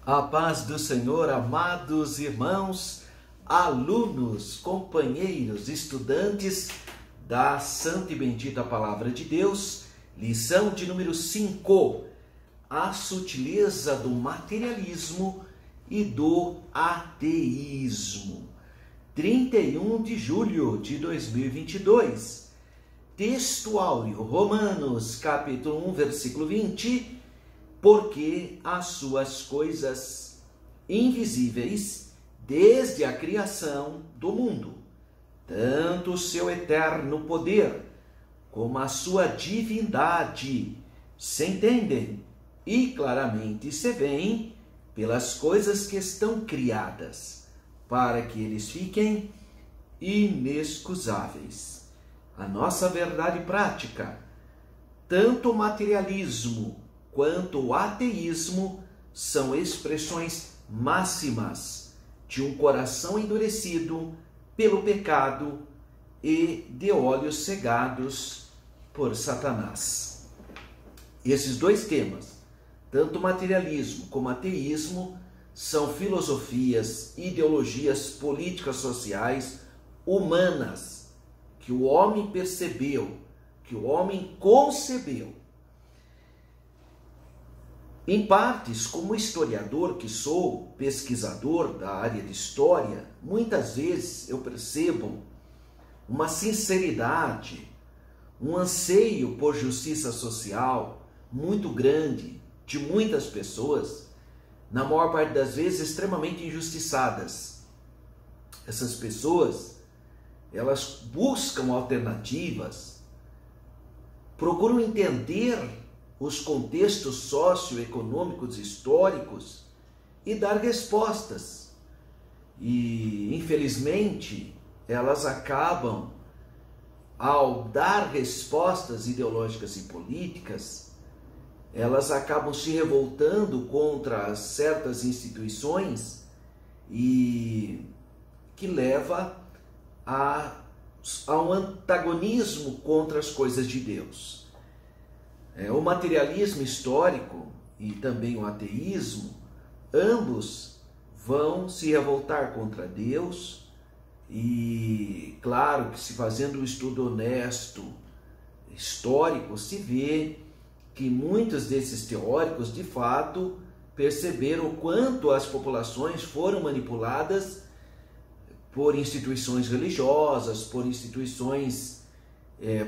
A paz do Senhor, amados irmãos, alunos, companheiros, estudantes da Santa e Bendita Palavra de Deus, lição de número 5, a sutileza do materialismo e do ateísmo. 31 de julho de 2022, texto áureo, Romanos, capítulo 1, versículo 20, porque as suas coisas invisíveis, desde a criação do mundo, tanto o seu eterno poder, como a sua divindade, se entendem e claramente se veem pelas coisas que estão criadas, para que eles fiquem inexcusáveis. A nossa verdade prática, tanto o materialismo quanto o ateísmo são expressões máximas de um coração endurecido pelo pecado e de olhos cegados por Satanás. Esses dois temas, tanto o materialismo como o ateísmo, são filosofias, ideologias políticas sociais humanas que o homem percebeu, que o homem concebeu. Em partes, como historiador que sou, pesquisador da área de história, muitas vezes eu percebo uma sinceridade, um anseio por justiça social muito grande de muitas pessoas, na maior parte das vezes extremamente injustiçadas. Essas pessoas, elas buscam alternativas, procuram entender os contextos socioeconômicos históricos e dar respostas. E, infelizmente, elas acabam, ao dar respostas ideológicas e políticas, elas acabam se revoltando contra certas instituições e que leva a um antagonismo contra as coisas de Deus. O materialismo histórico e também o ateísmo, ambos vão se revoltar contra Deus e, claro, que se fazendo um estudo honesto, histórico, se vê que muitos desses teóricos, de fato, perceberam o quanto as populações foram manipuladas por instituições religiosas, por instituições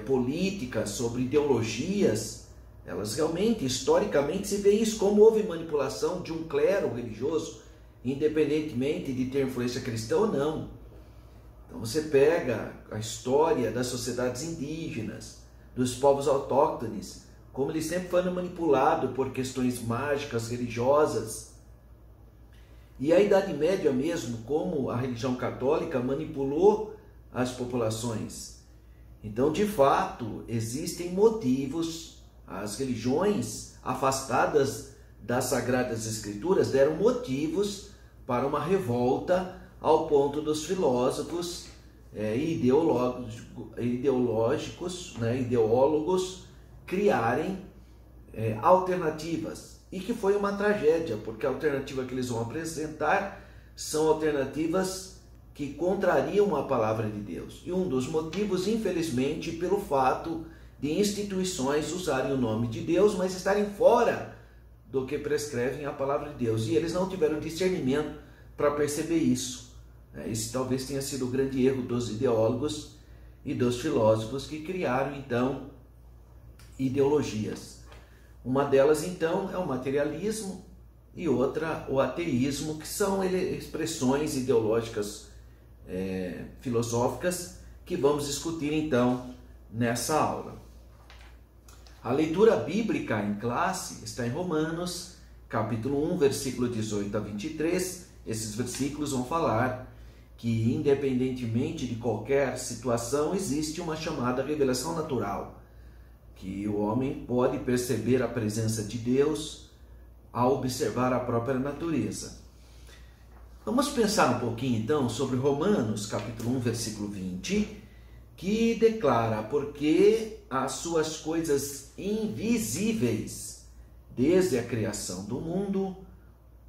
políticas, sobre ideologias. Elas realmente, historicamente, se vê isso como houve manipulação de um clero religioso, independentemente de ter influência cristã ou não. Então você pega a história das sociedades indígenas, dos povos autóctones, como eles sempre foram manipulados por questões mágicas, religiosas. E a Idade Média mesmo, como a religião católica manipulou as populações. Então, de fato, existem motivos. As religiões afastadas das Sagradas Escrituras deram motivos para uma revolta ao ponto dos filósofos ideólogos criarem alternativas. E que foi uma tragédia, porque a alternativa que eles vão apresentar são alternativas que contrariam a palavra de Deus. E um dos motivos, infelizmente, pelo fato de instituições usarem o nome de Deus, mas estarem fora do que prescrevem a palavra de Deus. E eles não tiveram discernimento para perceber isso. Esse talvez tenha sido o grande erro dos ideólogos e dos filósofos que criaram, então, ideologias. Uma delas, então, é o materialismo e outra, o ateísmo, que são expressões ideológicas filosóficas que vamos discutir, então, nessa aula. A leitura bíblica em classe está em Romanos, capítulo 1, versículo 18 a 23. Esses versículos vão falar que, independentemente de qualquer situação, existe uma chamada revelação natural, que o homem pode perceber a presença de Deus ao observar a própria natureza. Vamos pensar um pouquinho, então, sobre Romanos, capítulo 1, versículo 20, que declara: porque as suas coisas invisíveis, desde a criação do mundo,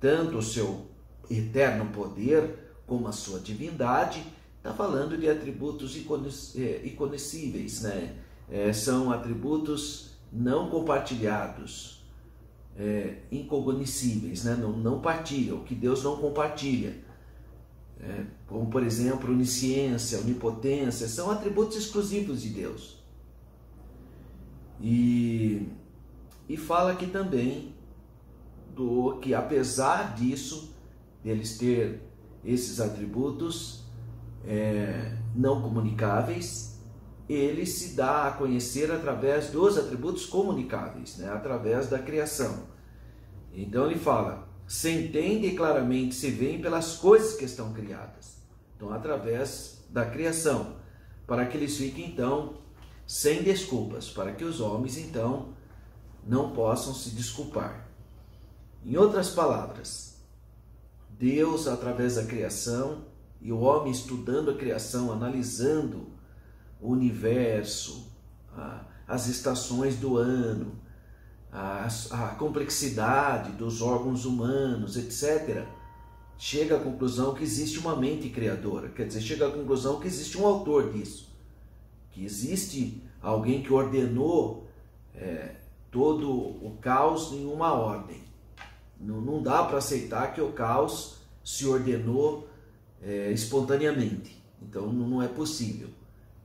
tanto o seu eterno poder como a sua divindade. Está falando de atributos inconhecíveis, né? São atributos não compartilhados, incognoscíveis, né? Não partilham, que Deus não compartilha. Como, por exemplo, onisciência, onipotência, são atributos exclusivos de Deus. E fala aqui também que, apesar disso, deles ter esses atributos não comunicáveis, ele se dá a conhecer através dos atributos comunicáveis, né? Através da criação. Então ele fala, se entende e claramente se veem pelas coisas que estão criadas. Então, através da criação, para que eles fiquem, então, sem desculpas, para que os homens, então, não possam se desculpar. Em outras palavras, Deus, através da criação, e o homem estudando a criação, analisando o universo, as estações do ano, a complexidade dos órgãos humanos, etc., chega à conclusão que existe uma mente criadora, quer dizer, chega à conclusão que existe um autor disso, que existe alguém que ordenou todo o caos em uma ordem. Não dá para aceitar que o caos se ordenou espontaneamente. Então não é possível.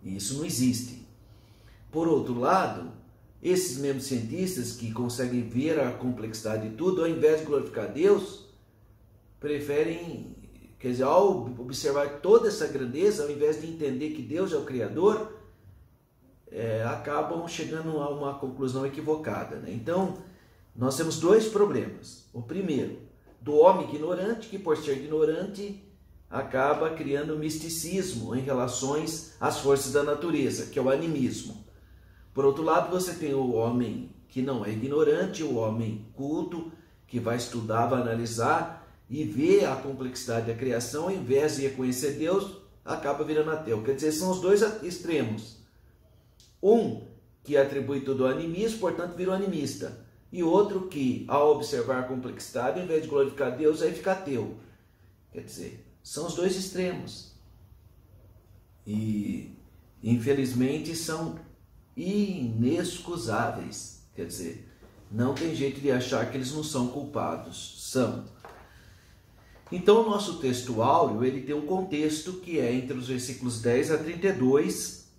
Isso não existe. Por outro lado, esses mesmos cientistas que conseguem ver a complexidade de tudo, ao invés de glorificar Deus, preferem, quer dizer, ao observar toda essa grandeza, ao invés de entender que Deus é o Criador, acabam chegando a uma conclusão equivocada, né? Então, nós temos dois problemas. O primeiro, do homem ignorante, que por ser ignorante, acaba criando misticismo em relações às forças da natureza, que é o animismo. Por outro lado, você tem o homem que não é ignorante, o homem culto, que vai estudar, vai analisar e vê a complexidade da criação, ao invés de reconhecer Deus, acaba virando ateu. Quer dizer, são os dois extremos. Um que atribui tudo ao animismo, portanto vira um animista. E outro que, ao observar a complexidade, ao invés de glorificar Deus, aí fica ateu. Quer dizer, são os dois extremos. E, infelizmente, são inexcusáveis. Quer dizer, não tem jeito de achar que eles não são culpados. São. Então, o nosso texto áureo, ele tem um contexto que é entre os versículos 10 a 32,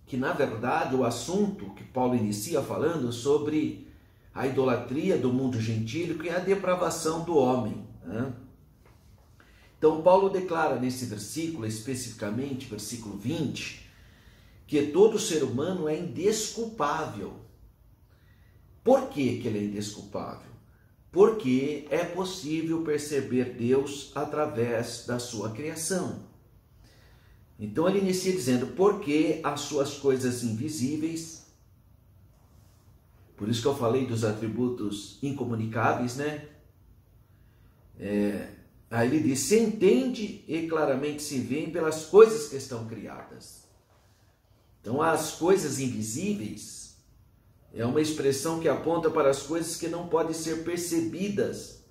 que, na verdade, o assunto que Paulo inicia falando sobre a idolatria do mundo gentílico e a depravação do homem, né? Então, Paulo declara nesse versículo, especificamente, versículo 20, que todo ser humano é indesculpável. Por que ele é indesculpável? Porque é possível perceber Deus através da sua criação. Então ele inicia dizendo, porque as suas coisas invisíveis, por isso que eu falei dos atributos incomunicáveis, né? Aí ele diz, se entende e claramente se vê pelas coisas que estão criadas. Então as coisas invisíveis é uma expressão que aponta para as coisas que não podem ser percebidas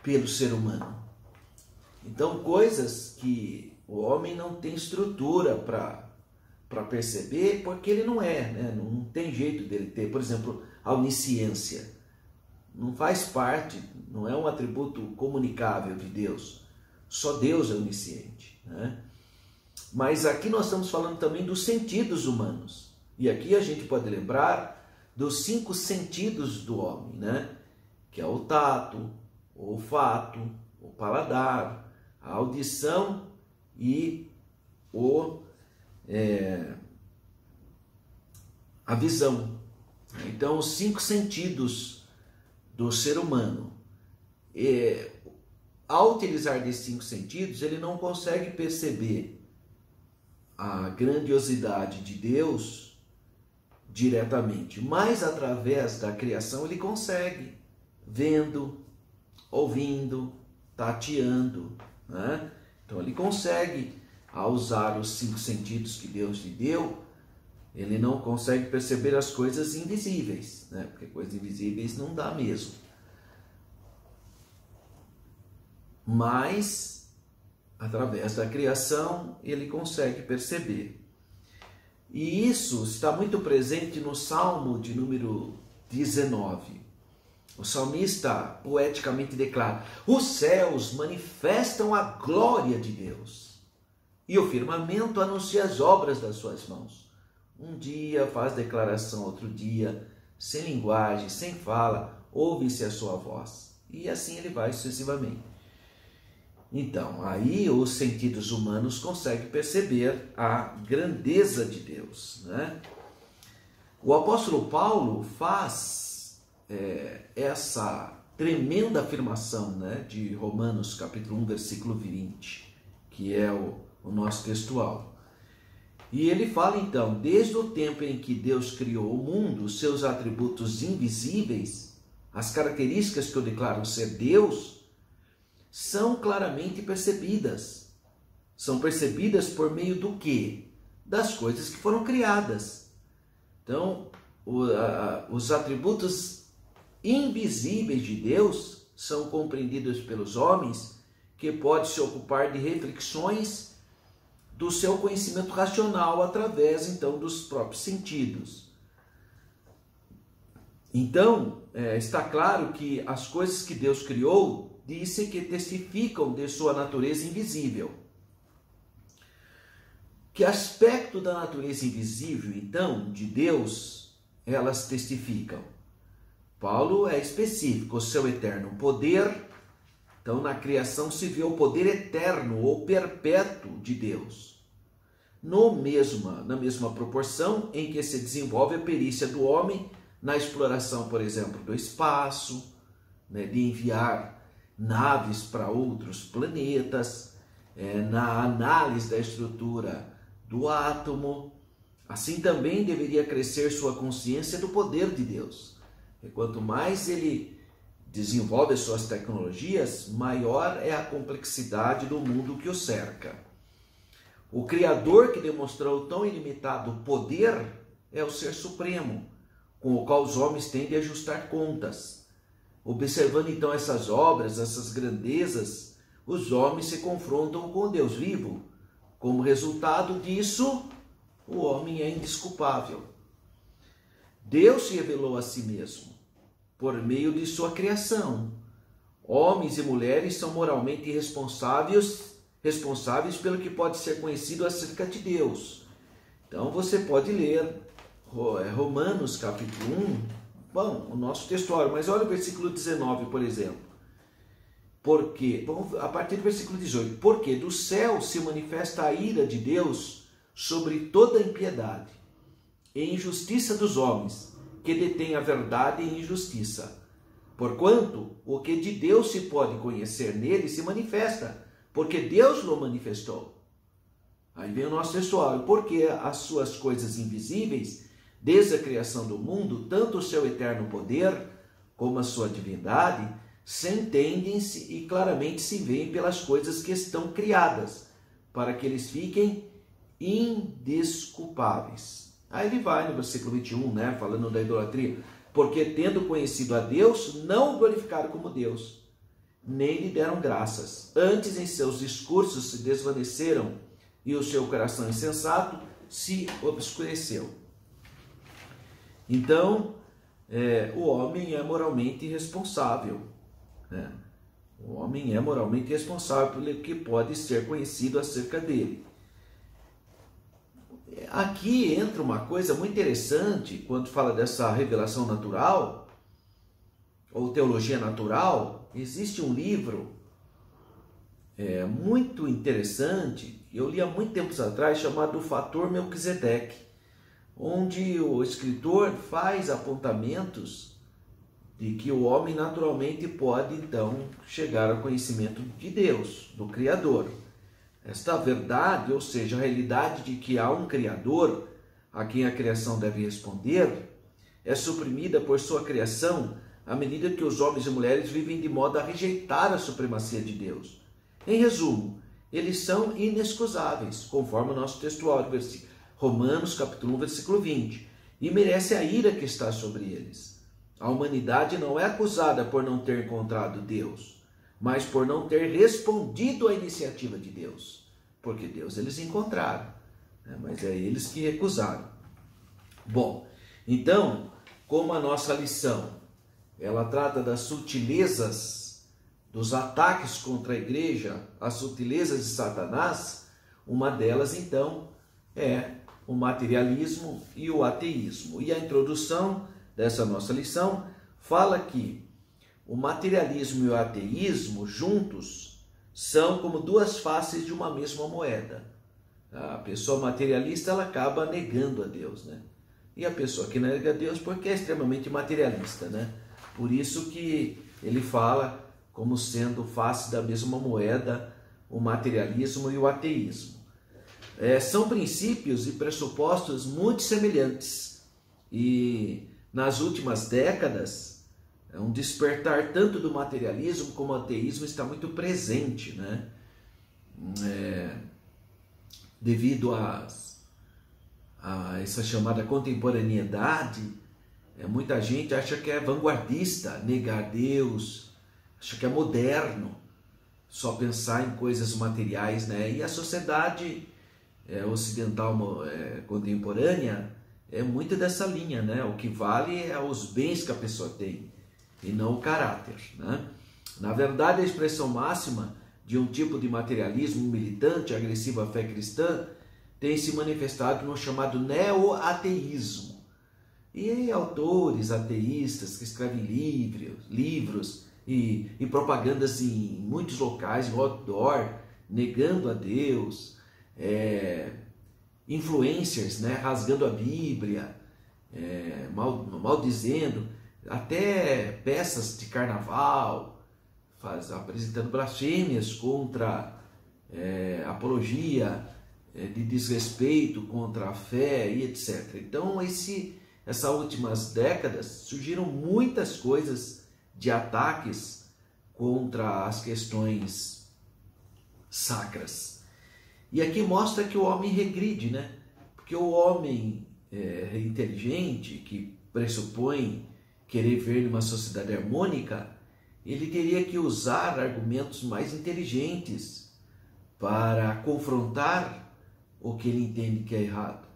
pelo ser humano. Então coisas que o homem não tem estrutura para perceber, porque ele não é, né? Não tem jeito dele ter. Por exemplo, a onisciência não faz parte, não é um atributo comunicável de Deus. Só Deus é onisciente, né? Mas aqui nós estamos falando também dos sentidos humanos. E aqui a gente pode lembrar dos 5 sentidos do homem, né? Que é o tato, o olfato, o paladar, a audição e a visão. Então, os 5 sentidos do ser humano. Ao utilizar desses 5 sentidos, ele não consegue perceber a grandiosidade de Deus diretamente, mas através da criação ele consegue, vendo, ouvindo, tateando, né? Então ele consegue, ao usar os 5 sentidos que Deus lhe deu, ele não consegue perceber as coisas invisíveis, né? Porque coisas invisíveis não dá mesmo. mas através da criação ele consegue perceber. E isso está muito presente no Salmo de número 19. O salmista poeticamente declara: os céus manifestam a glória de Deus, e o firmamento anuncia as obras das suas mãos. Um dia faz declaração, outro dia, sem linguagem, sem fala, ouve-se a sua voz. E assim ele vai sucessivamente. Então, aí os sentidos humanos conseguem perceber a grandeza de Deus, né? O apóstolo Paulo faz essa tremenda afirmação, né, de Romanos capítulo 1, versículo 20, que é o nosso textual. E ele fala então: desde o tempo em que Deus criou o mundo, os seus atributos invisíveis, as características que eu declaro ser Deus, são claramente percebidas. São percebidas por meio do quê? Das coisas que foram criadas. Então, os atributos invisíveis de Deus são compreendidos pelos homens, que podem se ocupar de reflexões do seu conhecimento racional através, então, dos próprios sentidos. Então, está claro que as coisas que Deus criou, disse que testificam de sua natureza invisível. Que aspecto da natureza invisível, então, de Deus, elas testificam? Paulo é específico: o seu eterno poder. Então, na criação se vê o poder eterno ou perpétuo de Deus. Na mesma proporção em que se desenvolve a perícia do homem na exploração, por exemplo, do espaço, né, de enviar naves para outros planetas, na análise da estrutura do átomo. Assim também deveria crescer sua consciência do poder de Deus. E quanto mais ele desenvolve suas tecnologias, maior é a complexidade do mundo que o cerca. O Criador que demonstrou tão ilimitado poder é o Ser Supremo, com o qual os homens têm de ajustar contas. Observando então essas obras, essas grandezas, os homens se confrontam com o Deus vivo. Como resultado disso, o homem é indesculpável. Deus se revelou a si mesmo por meio de sua criação. Homens e mulheres são moralmente responsáveis pelo que pode ser conhecido acerca de Deus. Então você pode ler Romanos capítulo 1, o nosso textuário, mas olha o versículo 19, por exemplo. Porque, a partir do versículo 18, porque do céu se manifesta a ira de Deus sobre toda impiedade e injustiça dos homens, que detêm a verdade em injustiça. Porquanto o que de Deus se pode conhecer nele se manifesta, porque Deus o manifestou. Aí vem o nosso textuário: porque as suas coisas invisíveis, desde a criação do mundo, tanto o seu eterno poder como a sua divindade, se entendem-se e claramente se veem pelas coisas que estão criadas, para que eles fiquem indesculpáveis. Aí ele vai no versículo 21, né, falando da idolatria: porque tendo conhecido a Deus, não o glorificaram como Deus, nem lhe deram graças. Antes em seus discursos se desvaneceram, e o seu coração insensato se obscureceu. Então, o homem é moralmente responsável, né? O homem é moralmente responsável pelo que pode ser conhecido acerca dele. Aqui entra uma coisa muito interessante quando fala dessa revelação natural, ou teologia natural. Existe um livro muito interessante, eu li há muito tempos atrás, chamado O Fator Melquisedeque, onde o escritor faz apontamentos de que o homem naturalmente pode então chegar ao conhecimento de Deus, do Criador. Esta verdade, ou seja, a realidade de que há um Criador a quem a criação deve responder, é suprimida por sua criação à medida que os homens e mulheres vivem de modo a rejeitar a supremacia de Deus. Em resumo, eles são inexcusáveis, conforme o nosso textual, Romanos capítulo 1, versículo 20, e merece a ira que está sobre eles. A humanidade não é acusada por não ter encontrado Deus, mas por não ter respondido à iniciativa de Deus. Porque Deus eles encontraram, né? Mas é eles que recusaram. Bom, então, como a nossa lição, ela trata das sutilezas, dos ataques contra a igreja, as sutilezas de Satanás, uma delas, então, é o materialismo e o ateísmo. E a introdução dessa nossa lição fala que o materialismo e o ateísmo juntos são como duas faces de uma mesma moeda. A pessoa materialista ela acaba negando a Deus, né? E a pessoa que nega a Deus porque é extremamente materialista, né? Por isso que ele fala como sendo face da mesma moeda o materialismo e o ateísmo. São princípios e pressupostos muito semelhantes e nas últimas décadas um despertar tanto do materialismo como do ateísmo está muito presente, né? Devido a essa chamada contemporaneidade, muita gente acha que é vanguardista negar Deus, acha que é moderno só pensar em coisas materiais, né? E a sociedade ocidental contemporânea é muito dessa linha, né? O que vale é os bens que a pessoa tem e não o caráter, né? Na verdade, a expressão máxima de um tipo de materialismo militante, agressivo à fé cristã, tem se manifestado no chamado neo-ateísmo. E autores ateístas que escrevem livros e propagandas em muitos locais, em outdoor, negando a Deus, influencers, né, rasgando a Bíblia, maldizendo, até peças de carnaval, apresentando blasfêmias contra apologia de desrespeito contra a fé e etc. Então, essas últimas décadas surgiram muitas coisas de ataques contra as questões sacras. E aqui mostra que o homem regride, né? Porque o homem inteligente, que pressupõe querer ver numa sociedade harmônica, ele teria que usar argumentos mais inteligentes para confrontar o que ele entende que é errado.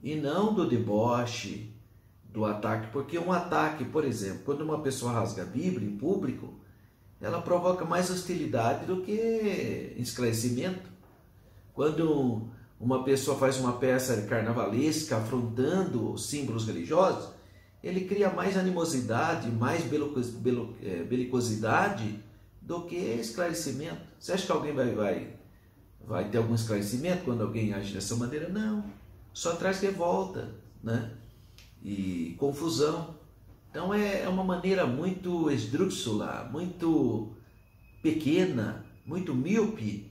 E não do deboche, do ataque. Porque um ataque, por exemplo, quando uma pessoa rasga a Bíblia em público, ela provoca mais hostilidade do que esclarecimento. Quando uma pessoa faz uma peça carnavalesca afrontando os símbolos religiosos, ele cria mais animosidade, mais belicosidade do que esclarecimento. Você acha que alguém vai ter algum esclarecimento quando alguém age dessa maneira? Não. Só traz revolta, né? E confusão. Então é uma maneira muito esdrúxula, muito pequena, muito míope,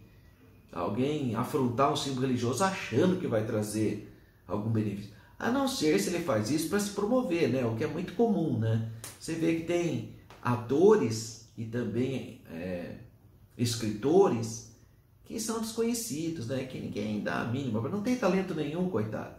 alguém afrontar um símbolo religioso achando que vai trazer algum benefício. A não ser se ele faz isso para se promover, né? O que é muito comum, né? Você vê que tem atores e também escritores que são desconhecidos, né? Que ninguém dá a mínima, não tem talento nenhum, coitado.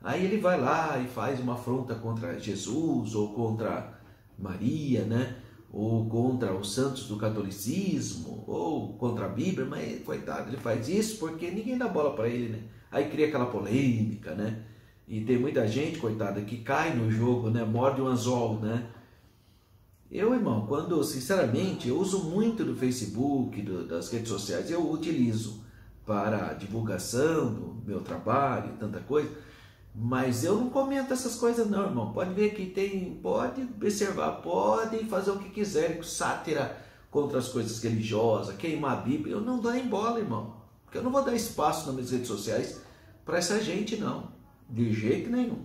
Aí ele vai lá e faz uma afronta contra Jesus, ou contra Maria, né? Ou contra os santos do catolicismo, ou contra a Bíblia, mas coitado, ele faz isso porque ninguém dá bola para ele, né? Aí cria aquela polêmica, né? E tem muita gente, coitada, que cai no jogo, né? Morde o anzol, né? Eu, irmão, sinceramente, eu uso muito do Facebook, das redes sociais, eu utilizo para divulgação do meu trabalho e tanta coisa, mas eu não comento essas coisas não, irmão. Pode ver que pode observar, podem fazer o que quiserem, sátira contra as coisas religiosas, queimar a Bíblia, eu não dou nem bola, irmão, porque eu não vou dar espaço nas minhas redes sociais para essa gente, não, de jeito nenhum.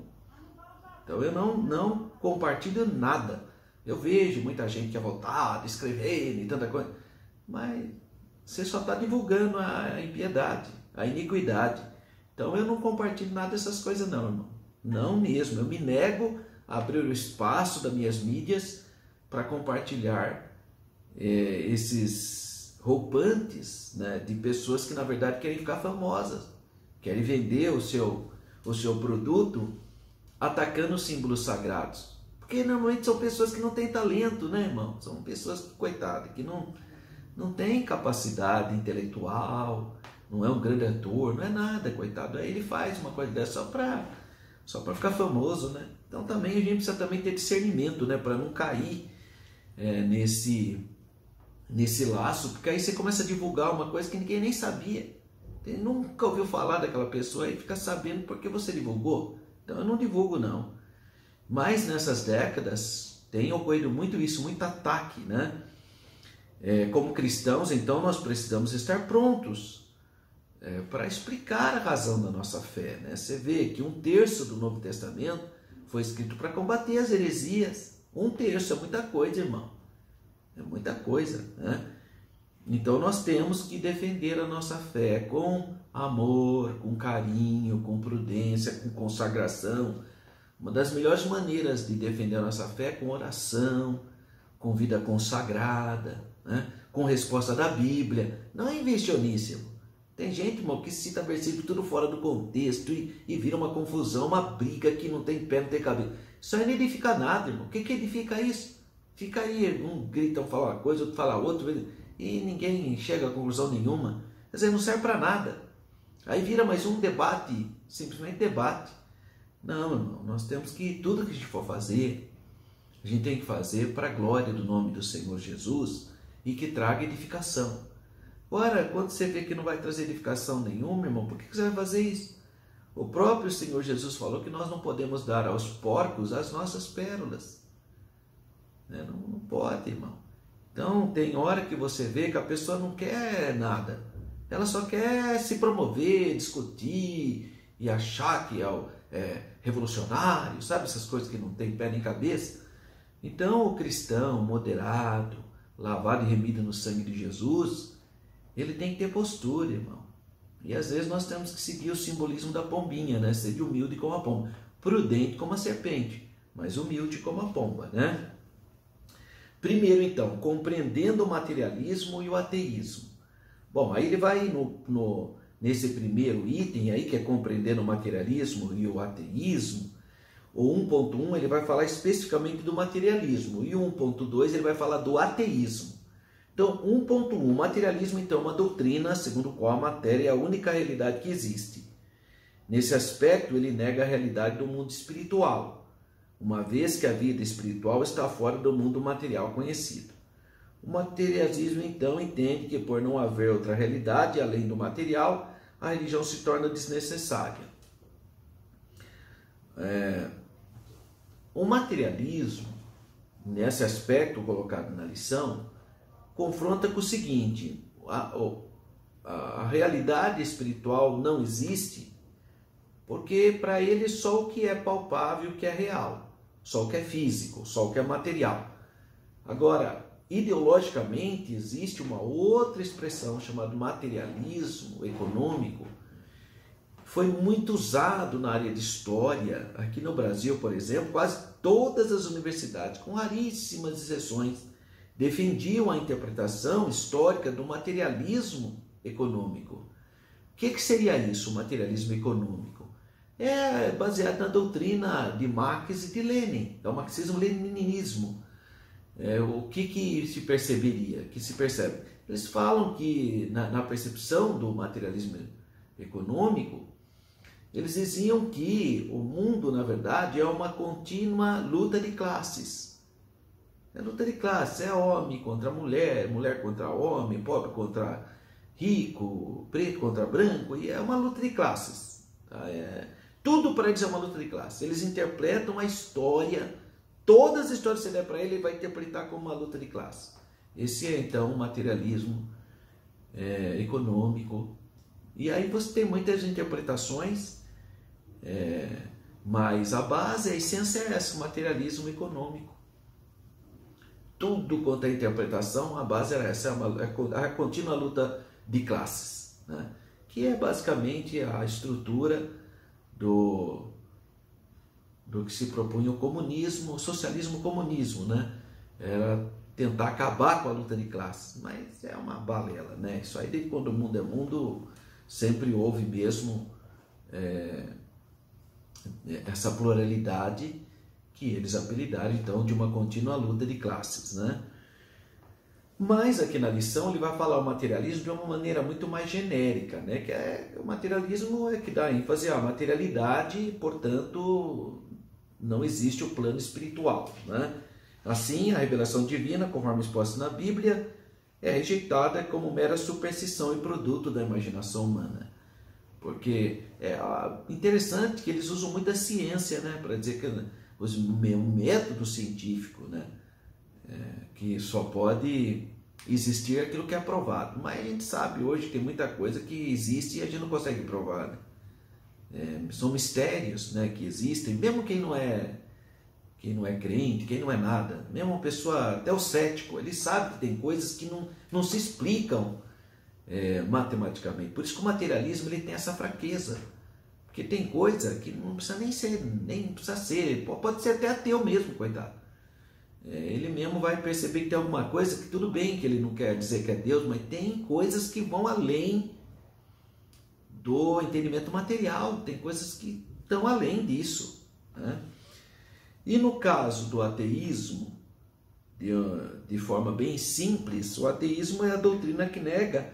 Então eu não compartilho nada. Eu vejo muita gente que é voltada, escrevendo e tanta coisa, mas você só está divulgando a impiedade, a iniquidade. Então eu não compartilho nada dessas coisas não, irmão. Não mesmo. Eu me nego a abrir o espaço das minhas mídias para compartilhar esses roupantes, né, de pessoas que na verdade querem ficar famosas, querem vender o seu produto atacando os símbolos sagrados. Porque normalmente são pessoas que não têm talento, né, irmão? São pessoas, coitadas, que não tem capacidade intelectual, não é um grande ator, não é nada, coitado. Aí ele faz uma coisa dessa só para ficar famoso, né? Então também a gente precisa também ter discernimento, né? Para não cair nesse laço, porque aí você começa a divulgar uma coisa que ninguém nem sabia. Você nunca ouviu falar daquela pessoa e fica sabendo porque você divulgou. Então eu não divulgo não. Mas nessas décadas tem ocorrido muito isso, muito ataque, né? Como cristãos, então nós precisamos estar prontos para explicar a razão da nossa fé, né? Você vê que 1/3 do Novo Testamento foi escrito para combater as heresias. 1/3 é muita coisa, irmão. É muita coisa, né? Então nós temos que defender a nossa fé com amor, com carinho, com prudência, com consagração. Uma das melhores maneiras de defender a nossa fé é com oração, com vida consagrada, né? Com resposta da Bíblia. Não é invencioníssimo. Tem gente, irmão, que cita versículo tudo fora do contexto e vira uma confusão, uma briga que não tem pé, não tem cabeça. Isso aí não edifica nada, irmão. O que edifica isso? Fica aí, um grita, um fala uma coisa, outro fala outra, e ninguém chega a conclusão nenhuma. Quer dizer, não serve para nada. Aí vira mais um debate, simplesmente debate. Não, irmão, nós temos que, tudo que a gente for fazer, a gente tem que fazer para a glória do nome do Senhor Jesus e que traga edificação. Ora, quando você vê que não vai trazer edificação nenhuma, irmão, por que você vai fazer isso? O próprio Senhor Jesus falou que nós não podemos dar aos porcos as nossas pérolas. Não pode, irmão. Então, tem hora que você vê que a pessoa não quer nada. Ela só quer se promover, discutir e achar que é revolucionário, sabe? Essas coisas que não tem pé nem cabeça. Então, o cristão moderado, lavado e remido no sangue de Jesus, ele tem que ter postura, irmão. E às vezes nós temos que seguir o simbolismo da pombinha, né? Ser humilde como a pomba, prudente como a serpente, mas humilde como a pomba, né? Primeiro, então, compreendendo o materialismo e o ateísmo. Bom, aí ele vai nesse primeiro item aí, que é compreendendo o materialismo e o ateísmo. O 1.1 ele vai falar especificamente do materialismo e o 1.2 ele vai falar do ateísmo. Então, 1.1, o materialismo então é uma doutrina segundo qual a matéria é a única realidade que existe. Nesse aspecto, ele nega a realidade do mundo espiritual, uma vez que a vida espiritual está fora do mundo material conhecido. O materialismo, então, entende que por não haver outra realidade além do material, a religião se torna desnecessária. O materialismo, nesse aspecto colocado na lição, confronta com o seguinte: a realidade espiritual não existe, porque para ele só o que é palpável, o que é real, só o que é físico, só o que é material. Agora, ideologicamente, existe uma outra expressão chamada materialismo econômico. Foi muito usado na área de história. Aqui no Brasil, por exemplo, quase todas as universidades, com raríssimas exceções, defendiam a interpretação histórica do materialismo econômico. O que seria isso, o materialismo econômico? É baseado na doutrina de Marx e de Lenin, é o marxismo-leninismo. O que se perceberia? Que se percebe? Eles falam que na percepção do materialismo econômico, eles diziam que o mundo, na verdade, é uma contínua luta de classes. É luta de classes, é homem contra mulher, mulher contra homem, pobre contra rico, preto contra branco, e é uma luta de classes. Tá? Tudo para eles é uma luta de classes. Eles interpretam a história, todas as histórias que você der para ele, ele vai interpretar como uma luta de classes. Esse é então o materialismo econômico. E aí você tem muitas interpretações, mas a base, a essência é essa, o materialismo econômico. Tudo quanto a interpretação, a base era essa, a contínua luta de classes, né? Que é basicamente a estrutura do que se propunha o comunismo, o socialismo-comunismo, né? Era tentar acabar com a luta de classes, mas é uma balela, né? Isso aí, desde quando o mundo é mundo, sempre houve mesmo essa pluralidade que eles apelidaram então de uma contínua luta de classes, né? Mas aqui na lição ele vai falar o materialismo de uma maneira muito mais genérica, né? Que o materialismo é que dá ênfase à materialidade e, portanto, não existe o plano espiritual, né? Assim, a revelação divina, conforme exposta na Bíblia, é rejeitada como mera superstição e produto da imaginação humana. Porque é interessante que eles usam muita ciência, né? Para dizer que um método científico, né? Que só pode existir aquilo que é provado. Mas a gente sabe hoje que tem muita coisa que existe e a gente não consegue provar, né? São mistérios, né, que existem, mesmo quem não é crente, quem não é nada, mesmo uma pessoa, até o cético, ele sabe que tem coisas que não se explicam matematicamente. Por isso que o materialismo ele tem essa fraqueza, porque tem coisa que não precisa nem precisa ser, pode ser até ateu mesmo, coitado. Ele mesmo vai perceber que tem alguma coisa que tudo bem que ele não quer dizer que é Deus, mas tem coisas que vão além do entendimento material, tem coisas que estão além disso, né? E no caso do ateísmo, de forma bem simples, o ateísmo é a doutrina que nega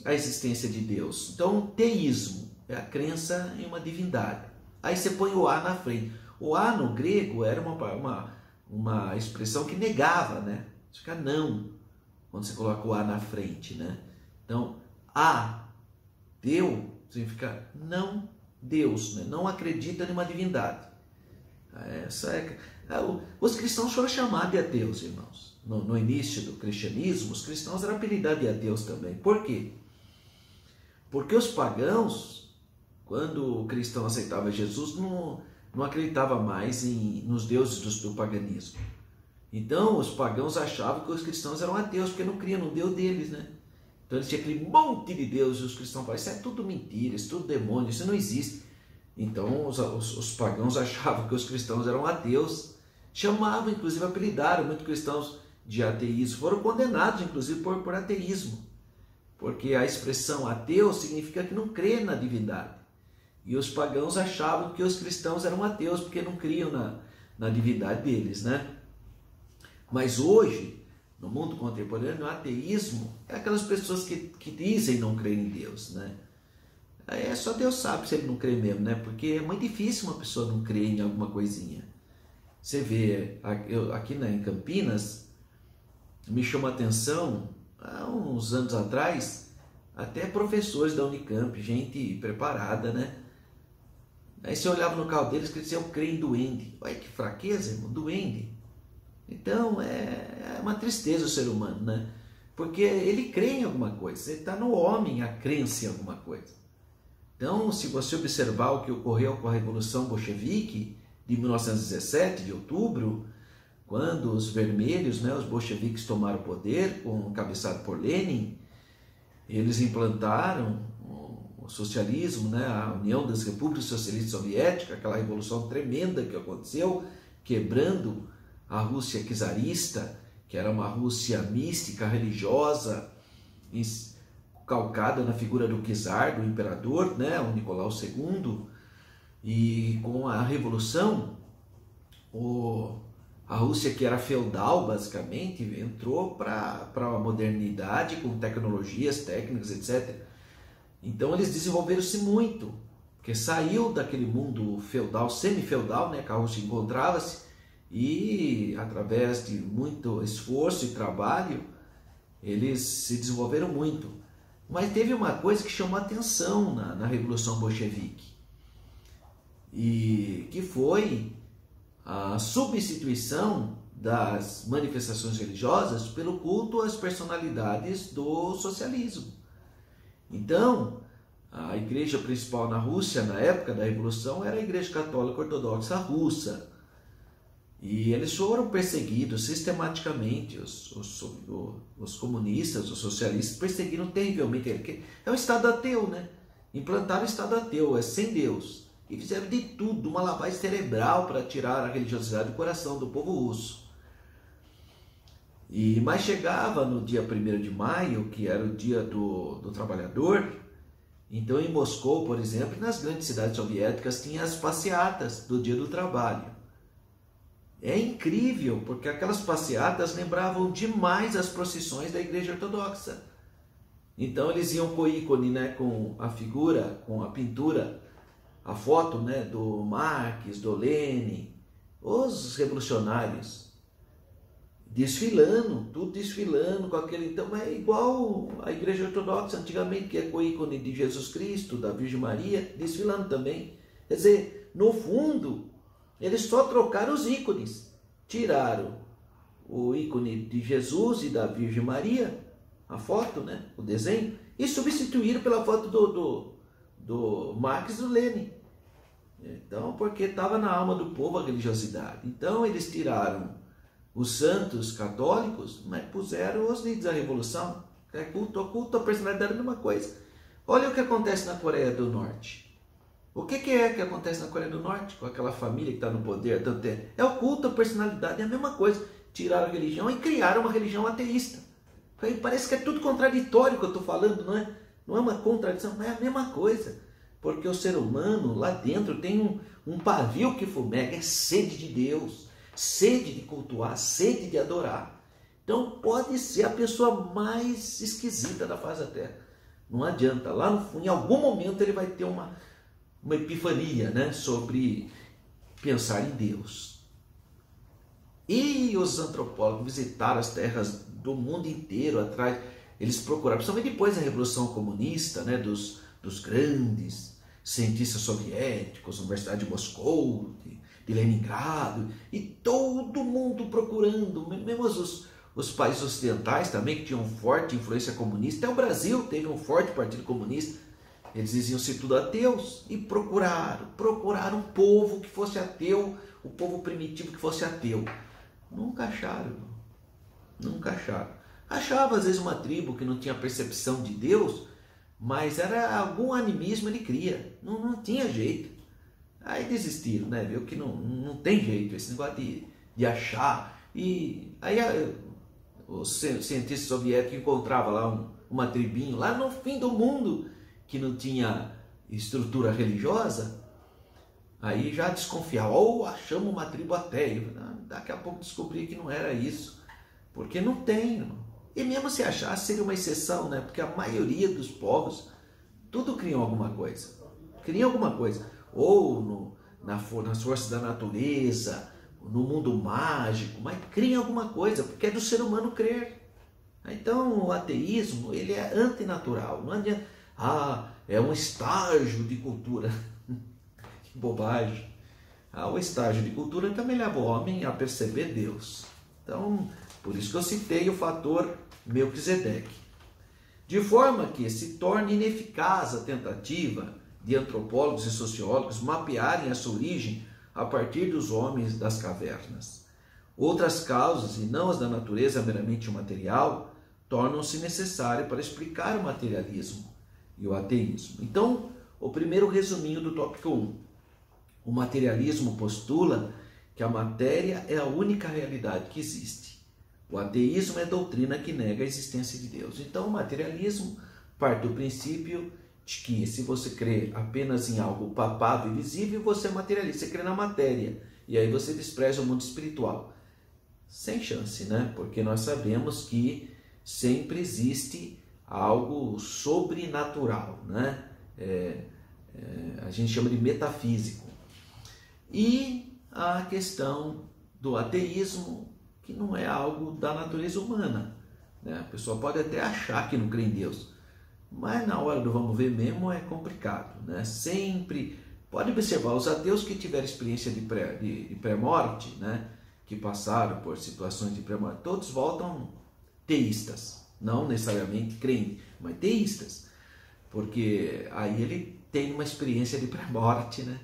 a existência de Deus. Então, teísmo é a crença em uma divindade. Aí você põe o A na frente. O A no grego era uma expressão que negava, né? Fica não, quando você coloca o A na frente, né? Então, ateu significa não Deus, né? Não acredita em uma divindade. Os cristãos foram chamados de ateus, irmãos. No início do cristianismo, os cristãos eram apelidados de ateus também. Por quê? Porque os pagãos, quando o cristão aceitava Jesus, não acreditava mais nos deuses do paganismo. Então, os pagãos achavam que os cristãos eram ateus, porque não criam no Deus deles, né? Então, eles tinham aquele monte de deuses, e os cristãos falavam, isso é tudo mentira, isso é tudo demônio, isso não existe. Então, os pagãos achavam que os cristãos eram ateus, chamavam, inclusive, apelidaram muitos cristãos de ateísmo, foram condenados, inclusive, por ateísmo, porque a expressão ateu significa que não crê na divindade. E os pagãos achavam que os cristãos eram ateus, porque não criam na divindade deles, né? Mas hoje, no mundo contemporâneo, o ateísmo é aquelas pessoas que dizem não crer em Deus, né? Só Deus sabe se ele não crê mesmo, né? Porque é muito difícil uma pessoa não crer em alguma coisinha. Você vê, aqui em Campinas, me chamou a atenção, há uns anos atrás, até professores da Unicamp, gente preparada, né? Aí você olhava no carro deles e diziam, eu creio em duende. Olha que fraqueza, irmão, duende. Então, é uma tristeza o ser humano, né? Porque ele crê em alguma coisa, ele está no homem a crença em alguma coisa. Então, se você observar o que ocorreu com a Revolução Bolchevique de 1917, de outubro, quando os vermelhos, né, os bolcheviques tomaram o poder, cabeçado por Lenin, eles implantaram o socialismo, né, a União das Repúblicas Socialistas Soviéticas, aquela revolução tremenda que aconteceu, quebrando a Rússia czarista, que era uma Rússia mística, religiosa, calcada na figura do czar, do imperador, né, o Nicolau II. E com a revolução, a Rússia, que era feudal basicamente, entrou para a modernidade com tecnologias, técnicas, etc. Então eles desenvolveram-se muito, porque saiu daquele mundo feudal, semi-feudal, né, que a Rússia encontrava-se, e através de muito esforço e trabalho, eles se desenvolveram muito. Mas teve uma coisa que chamou a atenção na Revolução Bolchevique, e que foi a substituição das manifestações religiosas pelo culto às personalidades do socialismo. Então, a igreja principal na Rússia, na época da Revolução, era a Igreja Católica Ortodoxa Russa. E eles foram perseguidos sistematicamente, os comunistas, os socialistas perseguiram terrivelmente. É um Estado ateu, né? Implantaram o Estado ateu, sem Deus. E fizeram de tudo, uma lavagem cerebral para tirar a religiosidade do coração do povo russo. Mas chegava no dia 1º de maio, que era o dia do trabalhador, então em Moscou, por exemplo, nas grandes cidades soviéticas, tinha as passeatas do dia do trabalho. É incrível, porque aquelas passeatas lembravam demais as procissões da Igreja Ortodoxa. Então eles iam com o ícone, né, com a figura, com a pintura, a foto, né, do Marx, do Lenin, os revolucionários, desfilando, tudo desfilando com aquele. Então é igual a Igreja Ortodoxa antigamente, que é com o ícone de Jesus Cristo, da Virgem Maria, desfilando também. Quer dizer, no fundo, eles só trocaram os ícones, tiraram o ícone de Jesus e da Virgem Maria, a foto, né, o desenho, e substituíram pela foto do Marx e do Lenin. Então, porque estava na alma do povo a religiosidade. Então, eles tiraram os santos católicos, mas puseram os líderes da revolução. É culto à personalidade é a mesma coisa. Olha o que acontece na Coreia do Norte. O que que acontece na Coreia do Norte? Com aquela família que está no poder há tanto tempo. É o culto à personalidade, é a mesma coisa. Tiraram a religião e criaram uma religião ateísta. Parece que é tudo contraditório o que eu estou falando, não é? Não é uma contradição, mas é a mesma coisa. Porque o ser humano lá dentro tem um pavio que fumega, é sede de Deus, sede de cultuar, sede de adorar. Então pode ser a pessoa mais esquisita da face da terra. Não adianta, lá no fundo, em algum momento ele vai ter uma epifania, né, sobre pensar em Deus. E os antropólogos visitaram as terras do mundo inteiro atrás. Eles procuraram, principalmente depois da Revolução Comunista, né, dos grandes cientistas soviéticos, Universidade de Moscou, de Leningrado, e todo mundo procurando, mesmo os países ocidentais também, que tinham forte influência comunista. Até o Brasil teve um forte partido comunista. Eles diziam ser tudo ateus e procuraram um povo que fosse ateu, o povo primitivo que fosse ateu. Nunca acharam, nunca acharam. Achava às vezes uma tribo que não tinha percepção de Deus, mas era algum animismo ele cria, não tinha jeito. Aí desistiram, né? Viu que não tem jeito esse negócio de achar. E aí os cientistas soviéticos encontravam lá uma tribinha, lá no fim do mundo, que não tinha estrutura religiosa. Aí já desconfiava, ou achamos uma tribo ateia. Daqui a pouco descobri que não era isso, porque não tem. E mesmo se achasse, seria uma exceção, né? Porque a maioria dos povos, tudo criam alguma coisa. Criam alguma coisa. Ou nas forças da natureza, no mundo mágico, mas criam alguma coisa, porque é do ser humano crer. Então o ateísmo, ele é antinatural. Não adianta, é um estágio de cultura. Que bobagem. O estágio de cultura também leva o homem a perceber Deus. Então, por isso que eu citei o fator Melquisedeque. De forma que se torne ineficaz a tentativa de antropólogos e sociólogos mapearem a sua origem a partir dos homens das cavernas. Outras causas, e não as da natureza meramente material, tornam-se necessárias para explicar o materialismo e o ateísmo. Então, o primeiro resuminho do tópico 1. O materialismo postula que a matéria é a única realidade que existe. O ateísmo é doutrina que nega a existência de Deus. Então, o materialismo parte do princípio de que se você crê apenas em algo palpável e visível, você é materialista, você crê na matéria. E aí você despreza o mundo espiritual. Sem chance, né? Porque nós sabemos que sempre existe algo sobrenatural, né? A gente chama de metafísico. E a questão do ateísmo, que não é algo da natureza humana, né? A pessoa pode até achar que não crê em Deus, mas na hora do vamos ver mesmo é complicado, né? Sempre pode observar os ateus que tiveram experiência de pré-morte, né? Que passaram por situações de pré-morte, todos voltam teístas, não necessariamente crentes, mas teístas, porque aí ele tem uma experiência de pré-morte, né?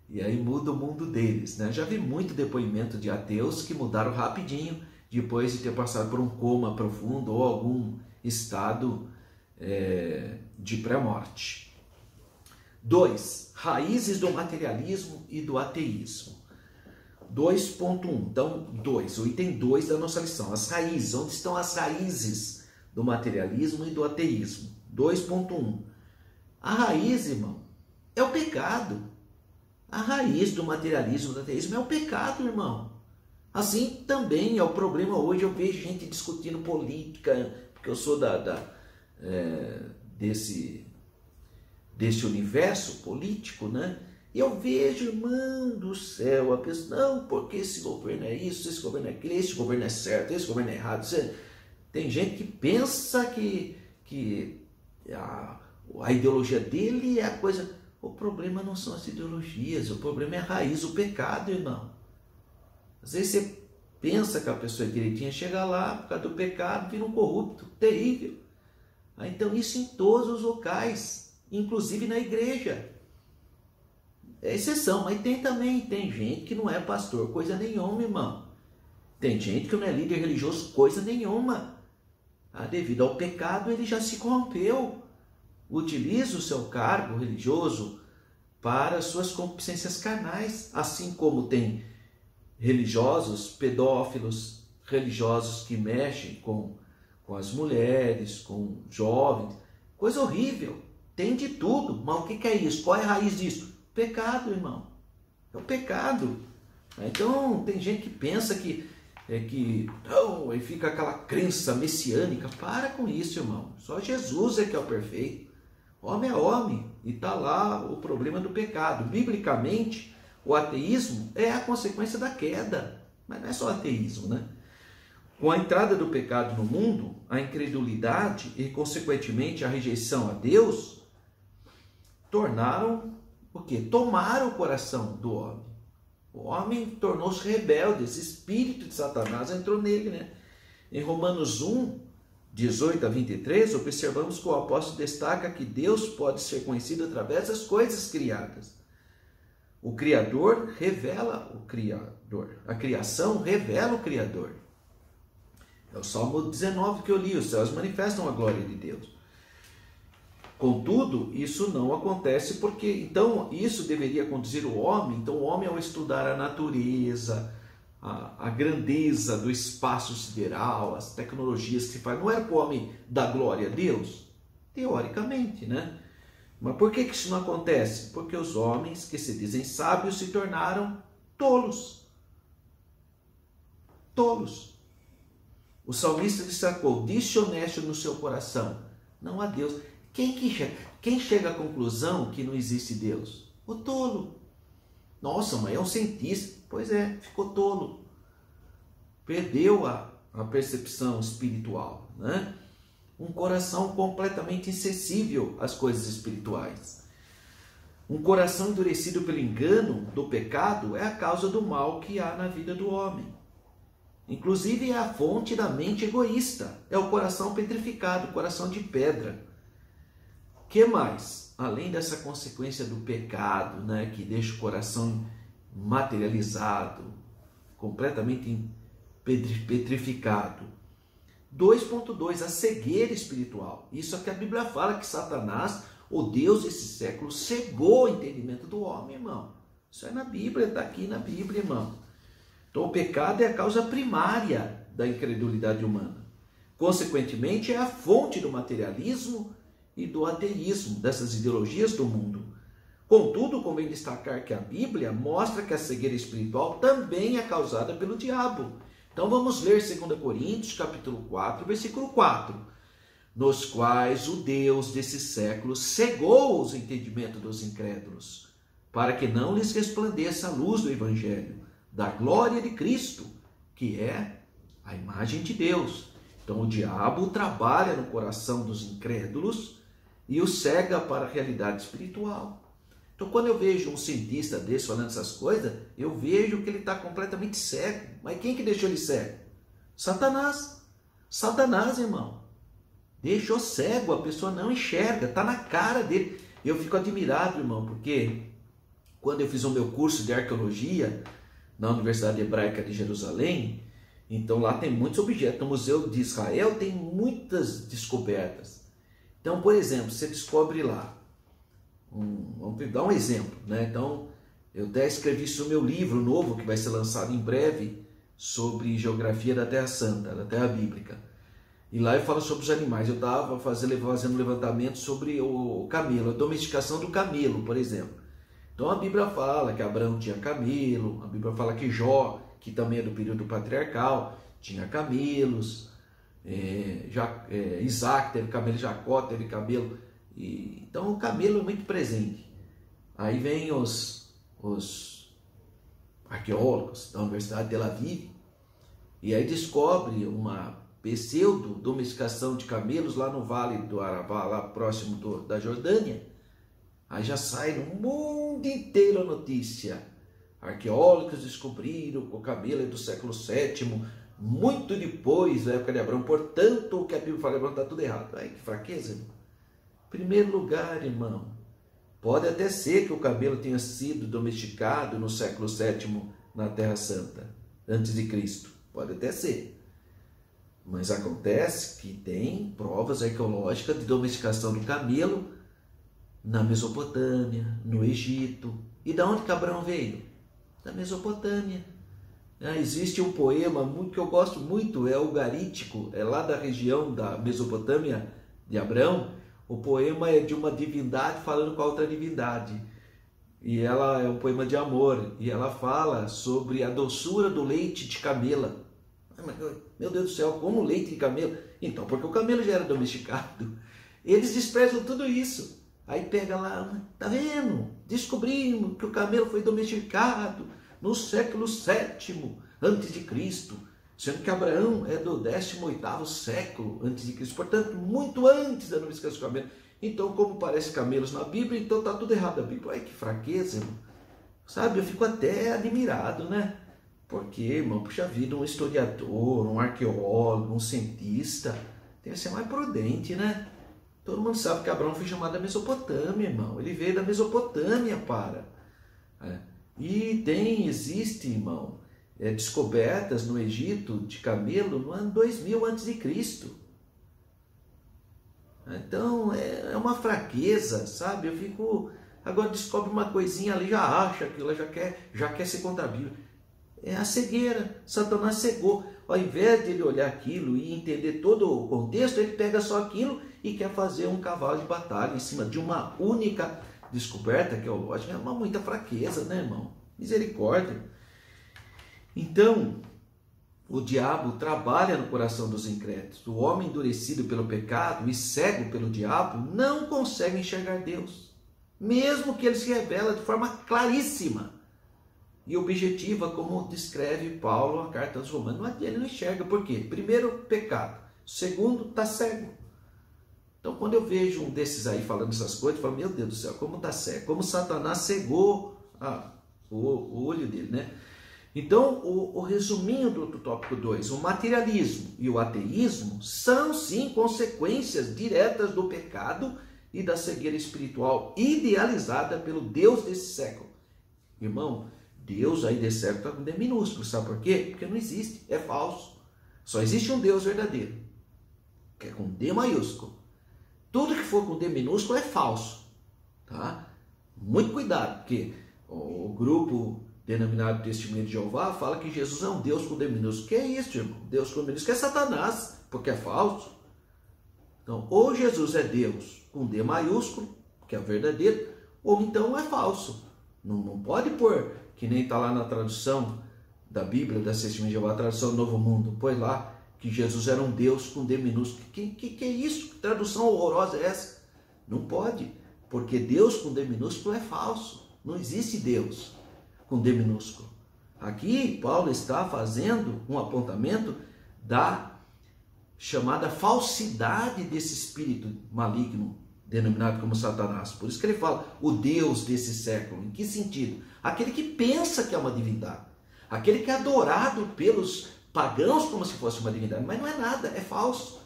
E aí muda o mundo deles, né? Já vi muito depoimento de ateus que mudaram rapidinho depois de ter passado por um coma profundo ou algum estado de pré-morte. 2. Raízes do materialismo e do ateísmo. 2.1. Então, 2. O item 2 da nossa lição. As raízes. Onde estão as raízes do materialismo e do ateísmo? 2.1. A raiz, irmão, é o pecado. A raiz do materialismo e do ateísmo é o pecado, irmão. Assim também é o problema hoje. Eu vejo gente discutindo política, porque eu sou desse universo político, né? E eu vejo, irmão do céu, a pessoa, não, porque esse governo é isso, esse governo é aquilo, esse governo é certo, esse governo é errado. Tem gente que pensa que a ideologia dele é a coisa. O problema não são as ideologias, o problema é a raiz, o pecado, irmão. Às vezes você pensa que a pessoa é direitinha, chega lá, por causa do pecado, vira um corrupto, terrível. Então isso em todos os locais, inclusive na igreja. É exceção, mas tem gente que não é pastor, coisa nenhuma, irmão. Tem gente que não é líder religioso, coisa nenhuma. Devido ao pecado, ele já se corrompeu. Utiliza o seu cargo religioso para suas concupiscências carnais, assim como tem religiosos, pedófilos, religiosos que mexem com as mulheres, com jovens, coisa horrível, tem de tudo. Mas o que é isso? Qual é a raiz disso? Pecado, irmão, é o pecado. Então tem gente que pensa que não, e fica aquela crença messiânica. Para com isso, irmão, só Jesus é que é o perfeito. Homem é homem, e está lá o problema do pecado. Biblicamente, o ateísmo é a consequência da queda, mas não é só ateísmo, né? Com a entrada do pecado no mundo, a incredulidade e, consequentemente, a rejeição a Deus tornaram o quê? Tomaram o coração do homem. O homem tornou-se rebelde, esse espírito de Satanás entrou nele, né? Em Romanos 1, 18 a 23, observamos que o apóstolo destaca que Deus pode ser conhecido através das coisas criadas. O Criador revela o Criador. A criação revela o Criador. É o Salmo 19 que eu li. Os céus manifestam a glória de Deus. Contudo, isso não acontece porque, então, isso deveria conduzir o homem. Então, o homem, ao estudar a natureza, a grandeza do espaço sideral, as tecnologias que se faz, não era para o homem dar glória a Deus? Teoricamente, né? Mas por que isso não acontece? Porque os homens que se dizem sábios se tornaram tolos. Tolos. O salmista destacou: disse honesto no seu coração, não há Deus. Quem chega à conclusão que não existe Deus? O tolo. Nossa, mas é um cientista. Pois é, ficou tolo. Perdeu a percepção espiritual, né? Um coração completamente insensível às coisas espirituais. Um coração endurecido pelo engano do pecado é a causa do mal que há na vida do homem. Inclusive é a fonte da mente egoísta. É o coração petrificado, o coração de pedra. Que mais? Além dessa consequência do pecado, né, que deixa o coração materializado, completamente petrificado. 2.2, a cegueira espiritual. Isso é que a Bíblia fala, que Satanás, o Deus desse século, cegou o entendimento do homem, irmão. Isso é na Bíblia, está aqui na Bíblia, irmão. Então o pecado é a causa primária da incredulidade humana. Consequentemente, é a fonte do materialismo e do ateísmo, dessas ideologias do mundo. Contudo, convém destacar que a Bíblia mostra que a cegueira espiritual também é causada pelo diabo. Então vamos ler 2 Coríntios, capítulo 4, versículo 4. Nos quais o Deus desse século cegou os entendimentos dos incrédulos, para que não lhes resplandeça a luz do Evangelho, da glória de Cristo, que é a imagem de Deus. Então o diabo trabalha no coração dos incrédulos e o cega para a realidade espiritual. Então, quando eu vejo um cientista desse falando essas coisas, eu vejo que ele está completamente cego. Mas quem que deixou ele cego? Satanás. Satanás, irmão. Deixou cego, a pessoa não enxerga, está na cara dele. Eu fico admirado, irmão, porque quando eu fiz o meu curso de arqueologia na Universidade Hebraica de Jerusalém, então lá tem muitos objetos. No Museu de Israel tem muitas descobertas. Então, por exemplo, você descobre lá, vamos dar um exemplo, né? Então, eu até escrevi isso no meu livro novo, que vai ser lançado em breve, sobre geografia da Terra Santa, da Terra Bíblica. E lá eu falo sobre os animais. Eu estava fazendo um levantamento sobre o camelo, a domesticação do camelo, por exemplo. Então a Bíblia fala que Abraão tinha camelo, a Bíblia fala que Jó que também é do período patriarcal, tinha camelos, Isaac teve camelo, Jacó teve camelo, então o camelo é muito presente. Aí vem os arqueólogos da Universidade de Tel Aviv, e aí descobre uma pseudo-domesticação de camelos lá no Vale do Arabá, lá próximo da Jordânia. Aí já sai no mundo inteiro a notícia. Arqueólogos descobriram que o camelo é do século VII, muito depois da época de Abraão. Portanto, o que a Bíblia fala de Abraão está tudo errado. Ai, que fraqueza, irmão. Em primeiro lugar, irmão, pode até ser que o camelo tenha sido domesticado no século VII na Terra Santa, antes de Cristo. Pode até ser. Mas acontece que tem provas arqueológicas de domesticação do camelo na Mesopotâmia, no Egito. E da onde que Abraão veio? Da Mesopotâmia. Existe um poema que eu gosto muito, é o Garítico, é lá da região da Mesopotâmia de Abraão. O poema é de uma divindade falando com a outra divindade. E ela é um poema de amor. E ela fala sobre a doçura do leite de camela. Meu Deus do céu, como leite de camelo? Então, porque o camelo já era domesticado. Eles desprezam tudo isso. Aí pega lá, tá vendo? Descobrimos que o camelo foi domesticado no século VII antes de Cristo, sendo que Abraão é do 18º século antes de Cristo, portanto, muito antes da domesticação do camelo. Então, como parece camelos na Bíblia, então tá tudo errado na Bíblia. Ai, que fraqueza, irmão. Sabe, eu fico até admirado, né? Porque, irmão, puxa vida, um historiador, um arqueólogo, um cientista, deve ser mais prudente, né? Todo mundo sabe que Abraão foi chamado da Mesopotâmia, irmão. Ele veio da Mesopotâmia, E existe, irmão, descobertas no Egito de camelo no ano 2000 a.C. Então, é uma fraqueza, sabe? Eu fico... Agora descobre uma coisinha ali, já acha aquilo, já quer ser contra a Bíblia. É a cegueira. Satanás cegou. Ao invés de ele olhar aquilo e entender todo o contexto, ele pega só aquilo e quer fazer um cavalo de batalha em cima de uma única descoberta arqueológica. É muita fraqueza, né, irmão? Misericórdia. Então, o diabo trabalha no coração dos incrédulos. O homem endurecido pelo pecado e cego pelo diabo não consegue enxergar Deus, mesmo que ele se revela de forma claríssima e objetiva, como descreve Paulo na carta aos Romanos. Ele não enxerga. Por quê? Primeiro, pecado. Segundo, está cego. Então, quando eu vejo um desses aí falando essas coisas, eu falo, meu Deus do céu, como está cego? Como Satanás cegou o olho dele, né? Então, o resuminho do tópico 2, o materialismo e o ateísmo são, sim, consequências diretas do pecado e da cegueira espiritual idealizada pelo Deus desse século. Irmão, Deus aí desse século está com D minúsculo, sabe por quê? Porque não existe, é falso. Só existe um Deus verdadeiro, que é com D maiúsculo. Tudo que for com D minúsculo é falso, tá? Muito cuidado, porque o grupo denominado Testemunho de Jeová fala que Jesus é um Deus com D minúsculo. Que é isso, irmão? Deus com D minúsculo é Satanás, porque é falso. Então, ou Jesus é Deus com D maiúsculo, que é o verdadeiro, ou então é falso. Não pode pôr, que nem está lá na tradução da Bíblia, da Testemunho de Jeová, a tradução do Novo Mundo, põe lá que Jesus era um Deus com D minúsculo. Que é isso? Que tradução horrorosa é essa? Não pode, porque Deus com D minúsculo é falso. Não existe Deus com D minúsculo. Aqui, Paulo está fazendo um apontamento da chamada falsidade desse espírito maligno, denominado como Satanás. Por isso que ele fala o Deus desse século. Em que sentido? Aquele que pensa que é uma divindade. Aquele que é adorado pelos pagãos como se fosse uma divindade. Mas não é nada, é falso.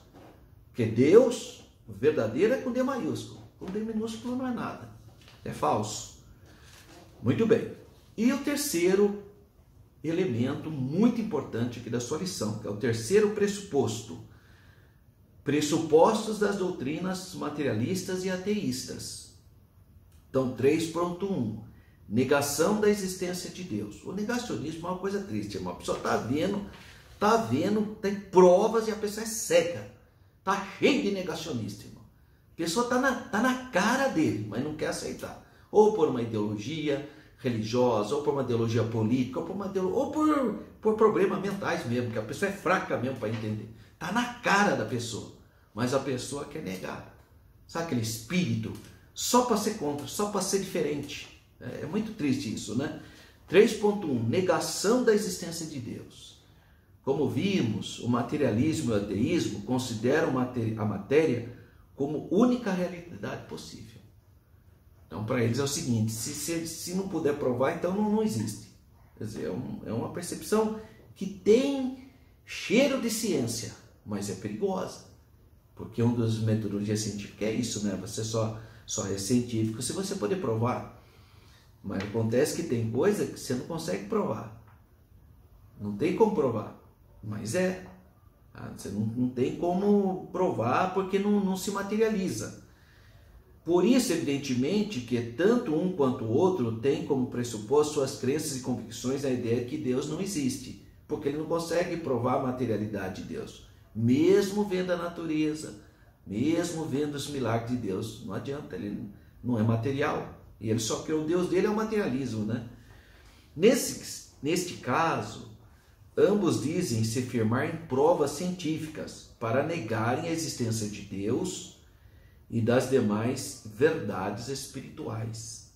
Porque Deus, o verdadeiro, é com D maiúsculo. Com D minúsculo não é nada. É falso. Muito bem. E o terceiro elemento muito importante aqui da sua lição, que é o terceiro pressuposto. Pressupostos das doutrinas materialistas e ateístas. Então, 3.1. Negação da existência de Deus. O negacionismo é uma coisa triste. Uma pessoa está vendo, tem provas e a pessoa é cega. Está cheio de negacionista, irmão. A pessoa está na cara dele, mas não quer aceitar. Ou por uma ideologia religiosa, ou por uma ideologia política, ou por problemas mentais mesmo, que a pessoa é fraca mesmo para entender. Está na cara da pessoa, mas a pessoa quer negar. Sabe aquele espírito só para ser contra, só para ser diferente? É muito triste isso, né? 3.1, negação da existência de Deus. Como vimos, o materialismo e o ateísmo consideram a matéria como única realidade possível. Então, para eles é o seguinte, se não puder provar, então não existe. Quer dizer, é uma percepção que tem cheiro de ciência, mas é perigosa. Porque uma das metodologias científicas é isso, né? Você só é científico se você puder provar. Mas acontece que tem coisa que você não consegue provar. Não tem como provar. Mas você não tem como provar porque não se materializa. Por isso, evidentemente, que tanto um quanto o outro tem como pressuposto suas crenças e convicções a ideia de que Deus não existe. Porque ele não consegue provar a materialidade de Deus. Mesmo vendo a natureza, mesmo vendo os milagres de Deus. Não adianta, ele não é material. E ele só que o Deus dele é o materialismo, né? Neste caso, ambos dizem se firmar em provas científicas para negarem a existência de Deus e das demais verdades espirituais.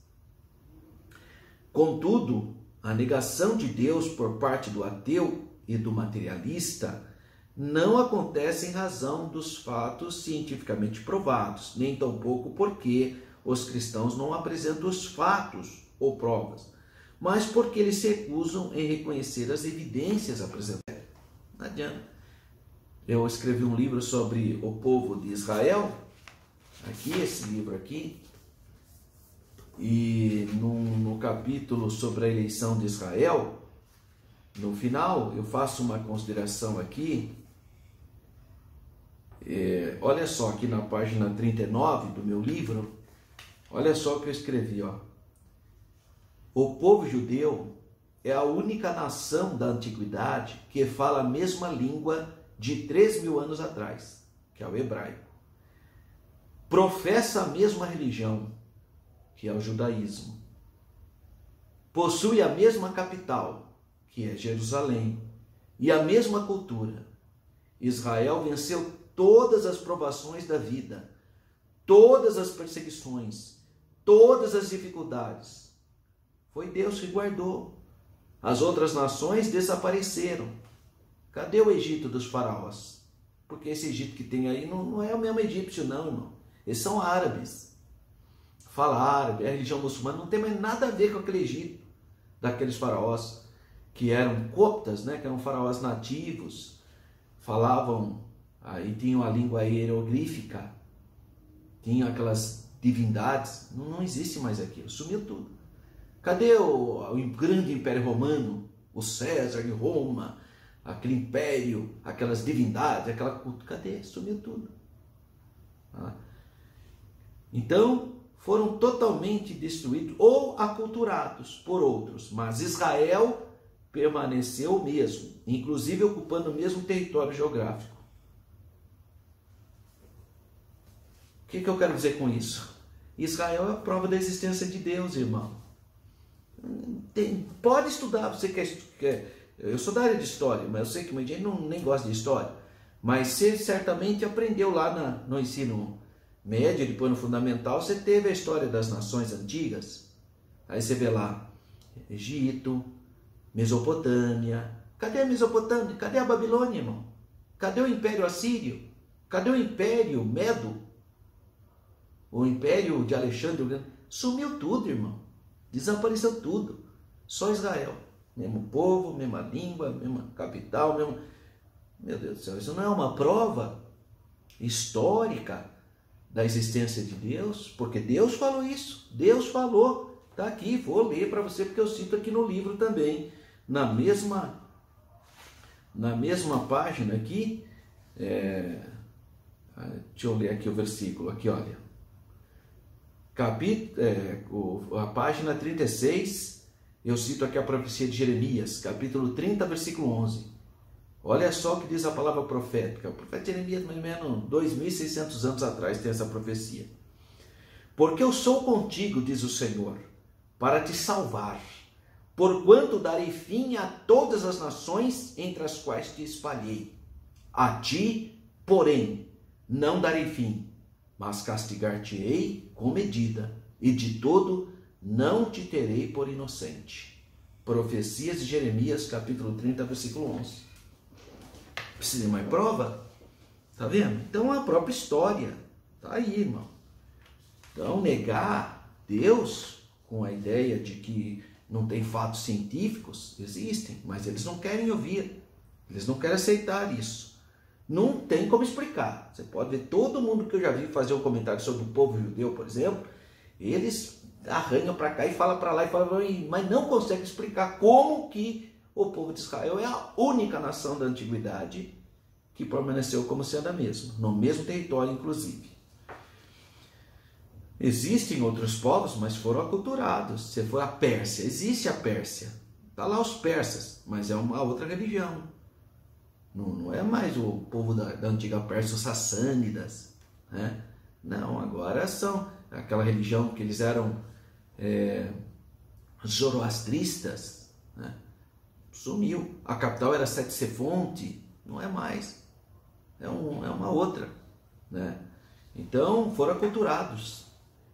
Contudo, a negação de Deus por parte do ateu e do materialista não acontece em razão dos fatos cientificamente provados, nem tampouco porque os cristãos não apresentam os fatos ou provas, mas porque eles se recusam em reconhecer as evidências apresentadas. Não adianta. Eu escrevi um livro sobre o povo de Israel, aqui, esse livro aqui, e no capítulo sobre a eleição de Israel, no final eu faço uma consideração aqui. Olha só, aqui na página 39 do meu livro, olha só o que eu escrevi, ó. O povo judeu é a única nação da antiguidade que fala a mesma língua de 3.000 anos atrás, que é o hebraico. Professa a mesma religião, que é o judaísmo. Possui a mesma capital, que é Jerusalém, e a mesma cultura. Israel venceu todas as provações da vida, todas as perseguições, todas as dificuldades. Foi Deus que guardou. As outras nações desapareceram. Cadê o Egito dos faraós? Porque esse Egito que tem aí não é o mesmo egípcio, não, irmão. Eles são árabes. Fala árabe, a religião muçulmana não tem mais nada a ver com aquele Egito, daqueles faraós que eram coptas, né? Que eram faraós nativos, falavam, aí tinham a língua hieroglífica, tinham aquelas divindades. Não existe mais aquilo, sumiu tudo. Cadê o grande império romano, o César de Roma, aquele império, aquelas divindades, aquela cultura? Cadê? Sumiu tudo. Então, foram totalmente destruídos ou aculturados por outros, mas Israel permaneceu o mesmo, inclusive ocupando o mesmo território geográfico. O que eu quero dizer com isso? Israel é a prova da existência de Deus, irmão. Pode estudar, você quer. Eu sou da área de história, mas eu sei que muita gente nem gosta de história. Mas você certamente aprendeu lá no ensino médio, depois no fundamental, você teve a história das nações antigas. Aí você vê lá, Egito, Mesopotâmia. Cadê a Mesopotâmia? Cadê a Babilônia, irmão? Cadê o Império Assírio? Cadê o Império Medo? O Império de Alexandre o Grande? Sumiu tudo, irmão. Desapareceu tudo. Só Israel. Mesmo povo, mesma língua, mesma capital, mesmo... Meu Deus do céu, isso não é uma prova histórica da existência de Deus? Porque Deus falou isso. Deus falou. Está aqui, vou ler para você, porque eu cito aqui no livro também. Na mesma página aqui, deixa eu ler aqui o versículo, aqui olha. A página 36, eu cito aqui a profecia de Jeremias, capítulo 30, versículo 11. Olha só o que diz a palavra profética. O profeta Jeremias, mais ou menos 2.600 anos atrás, tem essa profecia. Porque eu sou contigo, diz o Senhor, para te salvar. Porquanto darei fim a todas as nações entre as quais te espalhei. A ti, porém, não darei fim, mas castigar-te-ei com medida, e de todo não te terei por inocente. Profecias de Jeremias, capítulo 30, versículo 11. Precisa de mais prova? Tá vendo? Então a própria história tá aí, irmão. Então negar Deus com a ideia de que não tem fatos científicos, existem, mas eles não querem ouvir, eles não querem aceitar isso. Não tem como explicar. Você pode ver todo mundo que eu já vi fazer um comentário sobre o povo judeu, por exemplo, eles arranham para cá e falam para lá e falam, mas não conseguem explicar como que o povo de Israel é a única nação da antiguidade que permaneceu como sendo a mesma, no mesmo território inclusive. Existem outros povos, mas foram aculturados. Se for a Pérsia, existe a Pérsia. Está lá os persas, mas é uma outra religião. Não é mais o povo da antiga Pérsia, os sassânidas. Né? Não, agora são aquela religião que eles eram zoroastristas. Né? Sumiu. A capital era Ctesifonte, não é mais. É uma outra. Né? Então foram aculturados.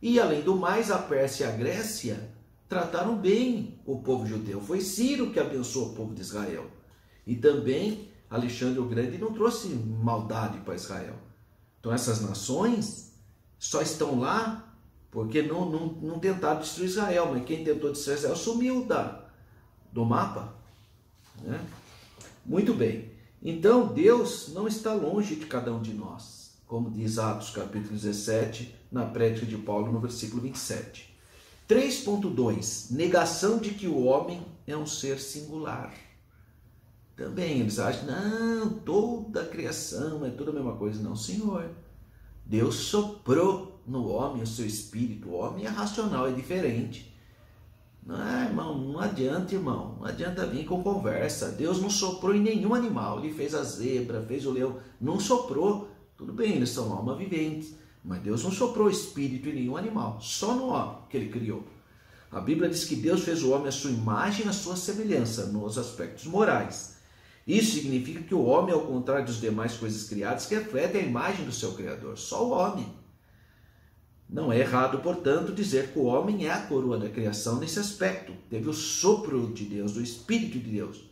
E, além do mais, a Pérsia e a Grécia trataram bem o povo judeu. Foi Ciro que abençoou o povo de Israel. E também Alexandre o Grande não trouxe maldade para Israel. Então, essas nações só estão lá porque não tentaram destruir Israel. Mas quem tentou destruir Israel sumiu do mapa. Né? Muito bem. Então, Deus não está longe de cada um de nós. Como diz Atos capítulo 17, na prédica de Paulo, no versículo 27. 3.2. Negação de que o homem é um ser singular. Também eles acham, não, toda a criação é tudo a mesma coisa. Não, senhor. Deus soprou no homem o seu espírito. O homem é racional, é diferente. Não, irmão, não adianta, irmão. Não adianta vir com conversa. Deus não soprou em nenhum animal. Ele fez a zebra, fez o leão. Não soprou. Tudo bem, eles são alma viventes, mas Deus não soprou espírito em nenhum animal, só no homem que ele criou. A Bíblia diz que Deus fez o homem à sua imagem e à sua semelhança, nos aspectos morais. Isso significa que o homem, ao contrário das demais coisas criadas, reflete a imagem do seu Criador, só o homem. Não é errado, portanto, dizer que o homem é a coroa da criação nesse aspecto. Teve o sopro de Deus, do Espírito de Deus.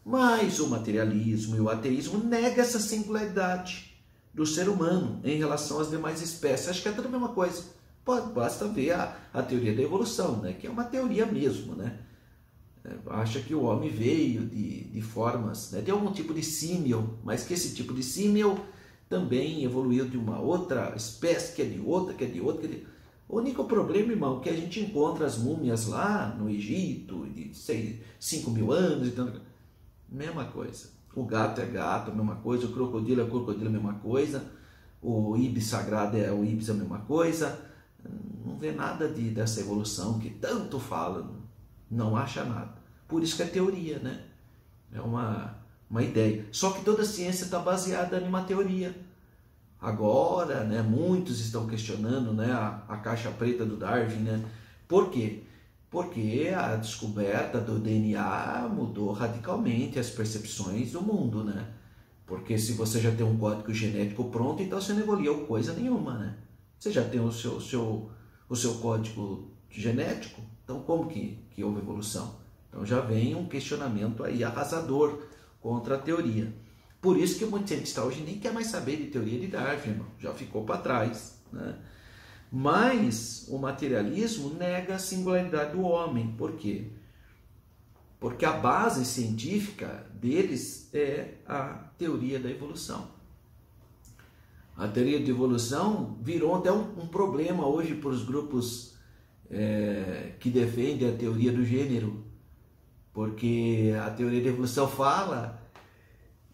Mas o materialismo e o ateísmo negam essa singularidade do ser humano em relação às demais espécies. Acho que é tudo a mesma coisa. Basta ver a teoria da evolução, né? Que é uma teoria mesmo. Né? Acha que o homem veio de formas, né? De algum tipo de símil, mas que esse tipo de símil também evoluiu de uma outra espécie, que é de outra, que é de outra. O único problema, irmão, é que a gente encontra as múmias lá no Egito, de 5.000 anos e tanto. Mesma coisa. O gato é gato, a mesma coisa. O crocodilo é crocodilo, a mesma coisa. O íbis sagrado é o íbis, a mesma coisa. Não vê nada dessa evolução que tanto fala. Não acha nada. Por isso que é teoria, né? É uma ideia. Só que toda a ciência está baseada em uma teoria. Agora, né, muitos estão questionando, né, a caixa preta do Darwin. Né? Por quê? Porque a descoberta do DNA mudou radicalmente as percepções do mundo, né? Porque se você já tem um código genético pronto, então você não evoluiu coisa nenhuma, né? Você já tem o seu código genético, então como que houve evolução? Então já vem um questionamento aí arrasador contra a teoria. Por isso que o mundo cientista hoje nem quer mais saber de teoria de Darwin, irmão. Já ficou para trás, né? Mas o materialismo nega a singularidade do homem. Por quê? Porque a base científica deles é a teoria da evolução. A teoria da evolução virou até um problema hoje para os grupos que defendem a teoria do gênero. Porque a teoria da evolução fala,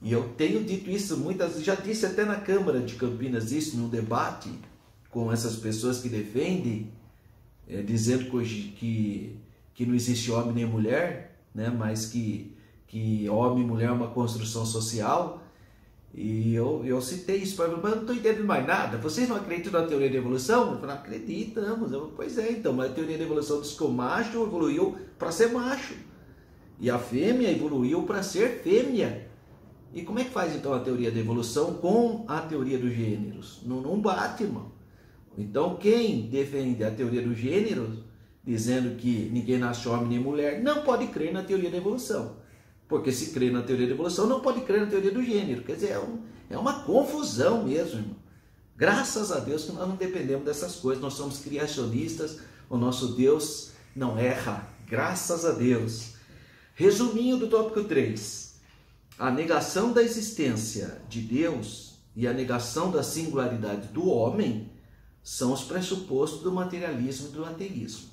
e eu tenho dito isso muitas vezes, já disse até na Câmara de Campinas isso, num debate com essas pessoas que defendem, dizendo que não existe homem nem mulher, né, mas que homem e mulher é uma construção social. E eu citei isso para ele, mas eu não estou entendendo mais nada. Vocês não acreditam na teoria da evolução? Eu falei, acreditamos. Pois é, então, mas a teoria da evolução diz que o macho evoluiu para ser macho. E a fêmea evoluiu para ser fêmea. E como é que faz então a teoria da evolução com a teoria dos gêneros? Não bate, irmão. Então quem defende a teoria dos gêneros, dizendo que ninguém nasce homem nem mulher, não pode crer na teoria da evolução. Porque se crê na teoria da evolução, não pode crer na teoria do gênero. Quer dizer, é uma confusão mesmo, irmão. Graças a Deus que nós não dependemos dessas coisas. Nós somos criacionistas, o nosso Deus não erra. Graças a Deus. Resuminho do tópico 3. A negação da existência de Deus e a negação da singularidade do homem são os pressupostos do materialismo e do ateísmo.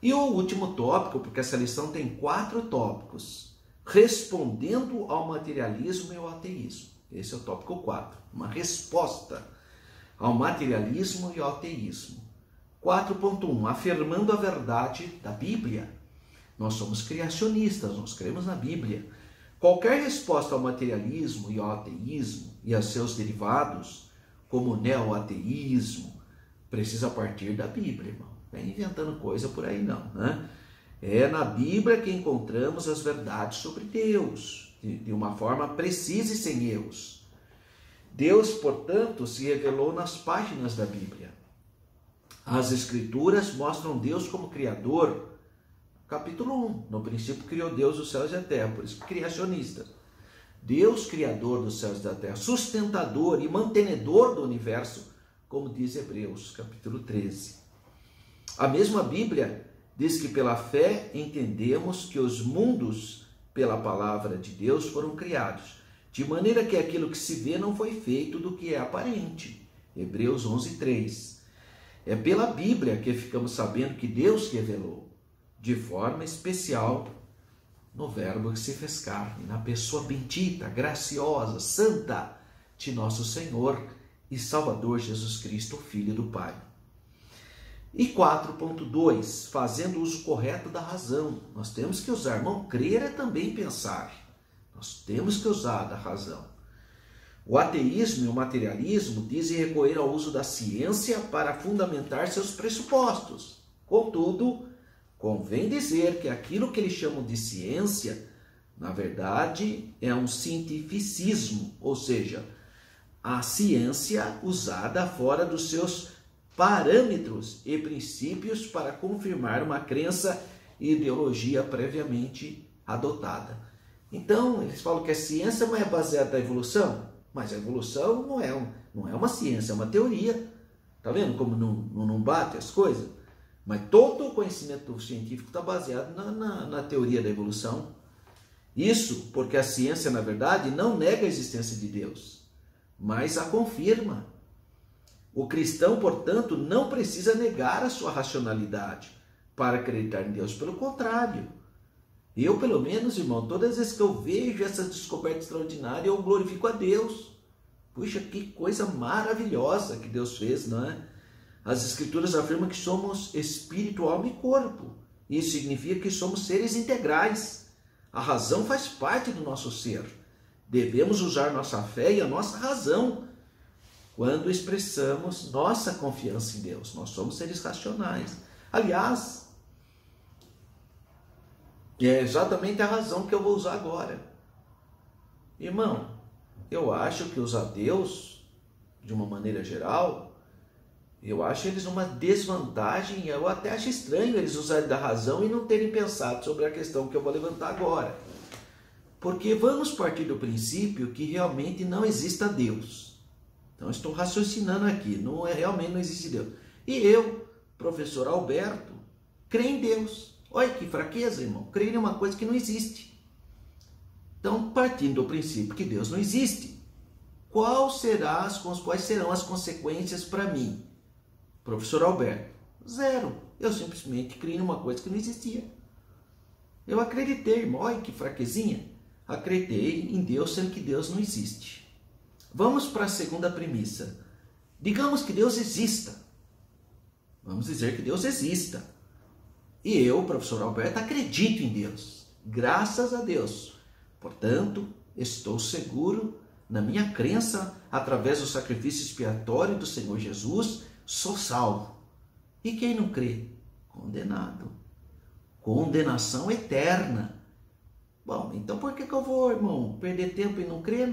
E o último tópico, porque essa lição tem 4 tópicos, respondendo ao materialismo e ao ateísmo. Esse é o tópico 4, uma resposta ao materialismo e ao ateísmo. 4.1, afirmando a verdade da Bíblia. Nós somos criacionistas, nós cremos na Bíblia. Qualquer resposta ao materialismo e ao ateísmo e a seus derivados, como o neo-ateísmo, precisa partir da Bíblia, irmão. Não é inventando coisa por aí não, né? É na Bíblia que encontramos as verdades sobre Deus, de uma forma precisa e sem erros. Deus, portanto, se revelou nas páginas da Bíblia. As Escrituras mostram Deus como Criador. Capítulo 1, no princípio criou Deus os céus e a terra, por isso criacionista. Deus, Criador dos céus e da terra, sustentador e mantenedor do universo, como diz Hebreus, capítulo 13. A mesma Bíblia diz que pela fé entendemos que os mundos, pela palavra de Deus, foram criados, de maneira que aquilo que se vê não foi feito do que é aparente. Hebreus 11:3. É pela Bíblia que ficamos sabendo que Deus revelou, de forma especial, no Verbo que se fez carne, na pessoa bendita, graciosa, santa de nosso Senhor e Salvador Jesus Cristo, o Filho do Pai. E 4.2, fazendo uso correto da razão. Nós temos que usar, irmão, crer é também pensar. Nós temos que usar da razão. O ateísmo e o materialismo dizem recorrer ao uso da ciência para fundamentar seus pressupostos. Contudo, convém dizer que aquilo que eles chamam de ciência, na verdade, é um cientificismo, ou seja, a ciência usada fora dos seus parâmetros e princípios para confirmar uma crença e ideologia previamente adotada. Então, eles falam que a ciência não é baseada na evolução, mas a evolução não é uma ciência, é uma teoria. Está vendo como não bate as coisas? Mas todo o conhecimento científico está baseado na teoria da evolução. Isso porque a ciência, na verdade, não nega a existência de Deus, mas a confirma. O cristão, portanto, não precisa negar a sua racionalidade para acreditar em Deus. Pelo contrário, eu, pelo menos, irmão, todas as vezes que eu vejo essas descobertas extraordinárias, eu glorifico a Deus. Puxa, que coisa maravilhosa que Deus fez, não é? As Escrituras afirmam que somos espírito, alma e corpo. Isso significa que somos seres integrais. A razão faz parte do nosso ser. Devemos usar nossa fé e a nossa razão quando expressamos nossa confiança em Deus. Nós somos seres racionais. Aliás, é exatamente a razão que eu vou usar agora. Irmão, eu acho que os ateus, de uma maneira geral, eu acho eles uma desvantagem. Eu até acho estranho eles usarem da razão e não terem pensado sobre a questão que eu vou levantar agora. Porque vamos partir do princípio que realmente não exista Deus. Então, estou raciocinando aqui, realmente não existe Deus. E eu, professor Alberto, creio em Deus. Olha que fraqueza, irmão, creio em uma coisa que não existe. Então, partindo do princípio que Deus não existe, quais serão as consequências para mim? Professor Alberto, zero. Eu simplesmente criei em uma coisa que não existia. Eu acreditei, irmão, olha que fraquezinha. Acreditei em Deus, sendo que Deus não existe. Vamos para a segunda premissa. Digamos que Deus exista. Vamos dizer que Deus exista. E eu, professor Alberto, acredito em Deus. Graças a Deus. Portanto, estou seguro Na minha crença, através do sacrifício expiatório do Senhor Jesus, sou salvo. E quem não crê? Condenado. Condenação eterna. Bom, então por que eu vou, irmão, perder tempo e não crer?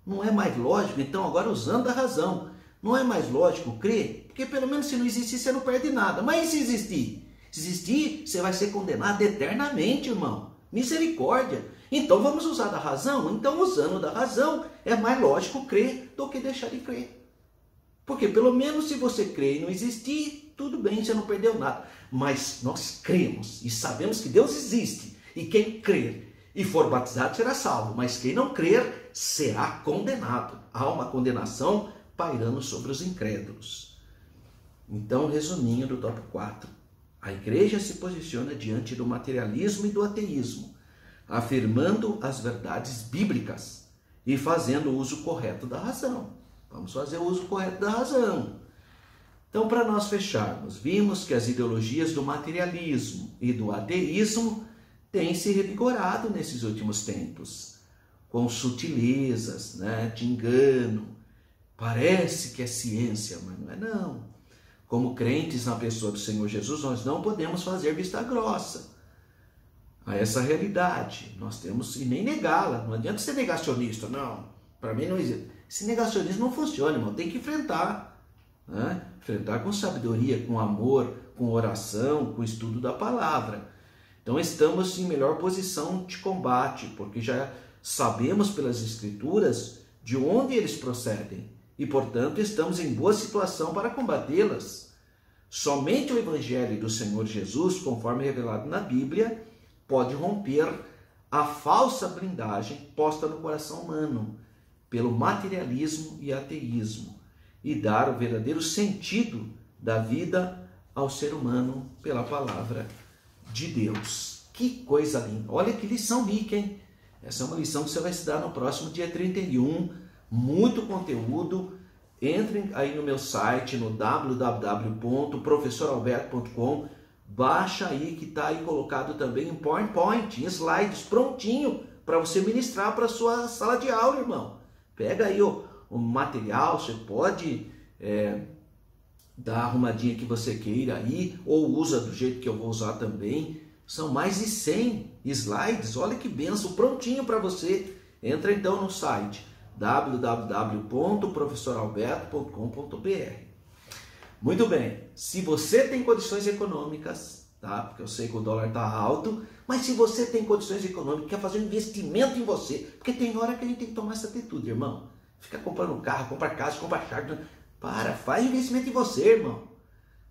Não é mais lógico? Então, agora usando a razão, não é mais lógico crer? Porque pelo menos se não existir, você não perde nada. Mas e se existir? Se existir, você vai ser condenado eternamente, irmão. Misericórdia. Então vamos usar da razão? Então, usando da razão, é mais lógico crer do que deixar de crer. Porque pelo menos se você crer e não existir, tudo bem, você não perdeu nada. Mas nós cremos e sabemos que Deus existe. E quem crer e for batizado será salvo. Mas quem não crer será condenado. Há uma condenação pairando sobre os incrédulos. Então, resuminho do tópico 4. A igreja se posiciona diante do materialismo e do ateísmo, afirmando as verdades bíblicas e fazendo o uso correto da razão. Vamos fazer o uso correto da razão. Então, para nós fecharmos, vimos que as ideologias do materialismo e do ateísmo têm se revigorado nesses últimos tempos, com sutilezas, de engano. Parece que é ciência, mas não é não. Como crentes na pessoa do Senhor Jesus, nós não podemos fazer vista grossa a essa realidade. Nós temos, e nem negá-la. Não adianta ser negacionista, não. Para mim não existe. Esse negacionismo não funciona, irmão. Tem que enfrentar. Enfrentar com sabedoria, com amor, com oração, com estudo da palavra. Então estamos em melhor posição de combate, porque já sabemos pelas Escrituras de onde eles procedem. E, portanto, estamos em boa situação para combatê-las. Somente o Evangelho do Senhor Jesus, conforme revelado na Bíblia, pode romper a falsa blindagem posta no coração humano pelo materialismo e ateísmo e dar o verdadeiro sentido da vida ao ser humano pela palavra de Deus. Que coisa linda! Olha que lição rica, hein? Essa é uma lição que você vai estudar no próximo dia 31. Muito conteúdo. Entrem aí no meu site, no www.professoralberto.com. Baixa aí, que está aí colocado também em PowerPoint, em slides, prontinho para você ministrar para a sua sala de aula, irmão. Pega aí o material, você pode dar a arrumadinha que você queira aí, ou usa do jeito que eu vou usar também. São mais de 100 slides, olha que benção, prontinho para você. Entra então no site www.professoralberto.com.br. Muito bem, se você tem condições econômicas, tá? Porque eu sei que o dólar está alto, mas se você tem condições econômicas, quer fazer um investimento em você, porque tem hora que a gente tem que tomar essa atitude, irmão. Fica comprando carro, compra casa, compra chácara. Faz investimento em você, irmão.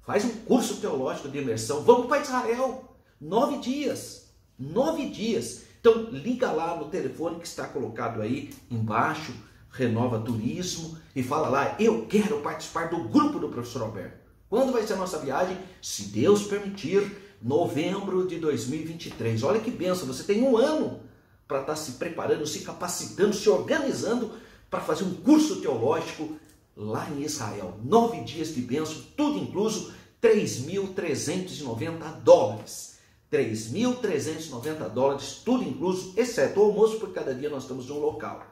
Faz um curso teológico de imersão. Vamos para Israel. 9 dias. 9 dias. Então, liga lá no telefone que está colocado aí embaixo, Renova Turismo, e fala lá, eu quero participar do grupo do Professor Alberto. Quando vai ser a nossa viagem? Se Deus permitir, novembro de 2023. Olha que bênção, você tem um ano para estar se preparando, se capacitando, se organizando para fazer um curso teológico lá em Israel. 9 dias de bênção, tudo incluso, $3.390. $3.390, tudo incluso, exceto o almoço, porque cada dia nós estamos em um local.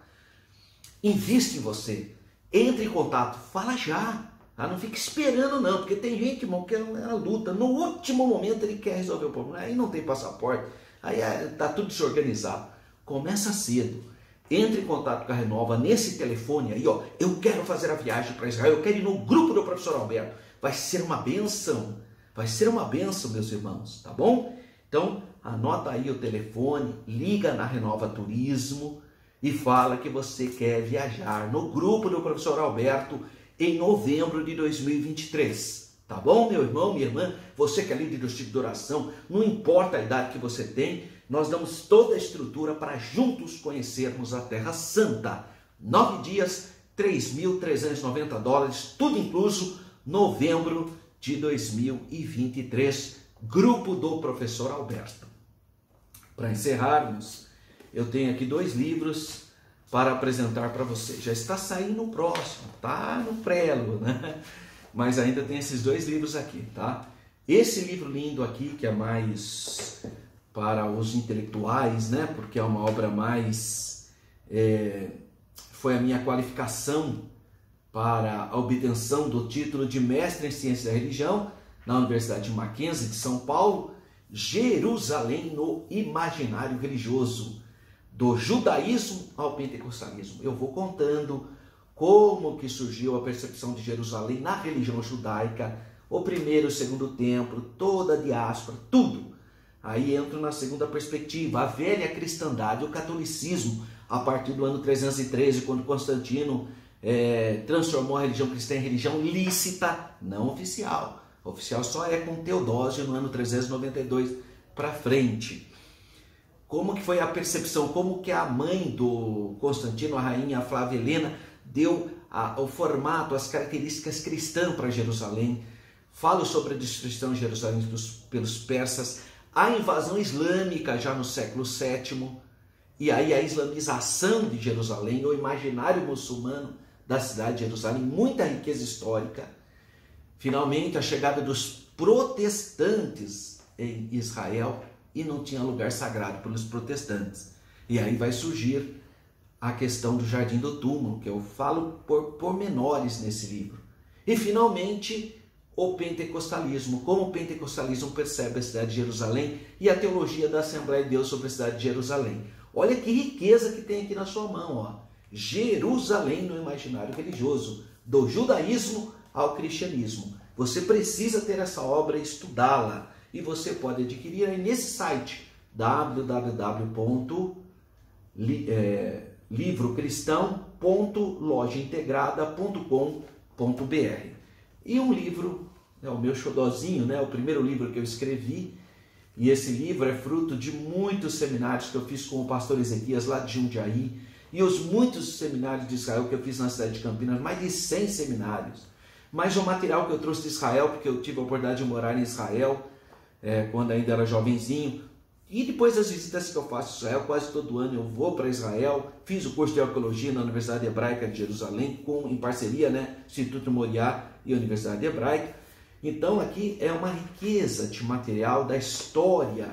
Invista em você, entre em contato, fala já, não fique esperando não, porque tem gente, irmão, que é a luta, no último momento ele quer resolver o problema, aí não tem passaporte, aí está tudo desorganizado. Começa cedo, entre em contato com a Renova, nesse telefone aí, ó, eu quero fazer a viagem para Israel, eu quero ir no grupo do Professor Alberto, vai ser uma bênção, meus irmãos, tá bom? Então, anota aí o telefone, liga na Renova Turismo e fala que você quer viajar no grupo do Professor Alberto em novembro de 2023. Tá bom, meu irmão, minha irmã? Você que é líder do Instituto de Oração, não importa a idade que você tem, nós damos toda a estrutura para juntos conhecermos a Terra Santa. 9 dias, $3.390, tudo incluso, novembro de 2023. Grupo do Professor Alberto. Para encerrarmos, eu tenho aqui 2 livros para apresentar para você. Já está saindo o próximo, tá no prelo, né? Mas ainda tem esses 2 livros aqui, tá? Esse livro lindo aqui, que é mais para os intelectuais, né? Porque é uma obra mais foi a minha qualificação para a obtenção do título de mestre em ciência da religião na Universidade Mackenzie de São Paulo, Jerusalém no imaginário religioso, do judaísmo ao pentecostalismo. Eu vou contando como que surgiu a percepção de Jerusalém na religião judaica, o primeiro e o segundo templo, toda a diáspora, tudo. Aí entro na segunda perspectiva, a velha cristandade, o catolicismo, a partir do ano 313, quando Constantino transformou a religião cristã em religião lícita, não oficial. Oficial só é com Teodósio no ano 392 para frente. Como que foi a percepção, como que a mãe do Constantino, a rainha Flávia Helena, deu o formato, as características cristãs para Jerusalém. Falo sobre a destruição de Jerusalém pelos persas, a invasão islâmica já no século VII, e aí a islamização de Jerusalém, o imaginário muçulmano da cidade de Jerusalém, muita riqueza histórica. Finalmente, a chegada dos protestantes em Israel, e não tinha lugar sagrado para os protestantes. E aí vai surgir a questão do Jardim do Túmulo, que eu falo por pormenores nesse livro. E finalmente, o pentecostalismo, como o pentecostalismo percebe a cidade de Jerusalém e a teologia da Assembleia de Deus sobre a cidade de Jerusalém. Olha que riqueza que tem aqui na sua mão, ó. Jerusalém no imaginário religioso, do judaísmo ao cristianismo. Você precisa ter essa obra e estudá-la. E você pode adquirir aí nesse site www.livrocristão.lojaintegrada.com.br. E um livro, o meu xodozinho, o primeiro livro que eu escrevi, e esse livro é fruto de muitos seminários que eu fiz com o pastor Ezequias lá de Jundiaí, e os muitos seminários de Israel que eu fiz na cidade de Campinas, mais de 100 seminários. Mas o material que eu trouxe de Israel, porque eu tive a oportunidade de morar em Israel, quando ainda era jovenzinho, e depois das visitas que eu faço em Israel, quase todo ano eu vou para Israel, fiz o curso de arqueologia na Universidade Hebraica de Jerusalém, em parceria, Instituto Moriá e Universidade Hebraica. Então aqui é uma riqueza de material da história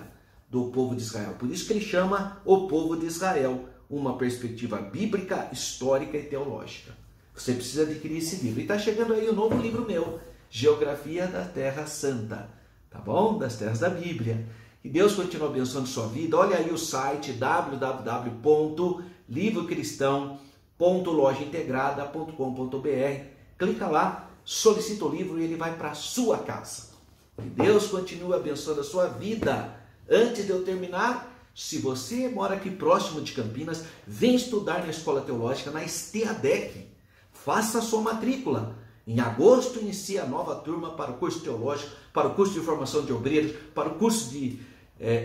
do povo de Israel, por isso que ele chama o povo de Israel, uma perspectiva bíblica, histórica e teológica. Você precisa adquirir esse livro. E está chegando aí o novo livro meu, Geografia da Terra Santa, tá bom? Das terras da Bíblia. Que Deus continue abençoando sua vida. Olha aí o site www.livrocristão.lojaintegrada.com.br. Clica lá, solicita o livro e ele vai para a sua casa. Que Deus continue abençoando a sua vida. Antes de eu terminar, se você mora aqui próximo de Campinas, vem estudar na Escola Teológica, na STEADEC. Faça a sua matrícula. Em agosto inicia a nova turma para o curso teológico, para o curso de formação de obreiros, para o curso de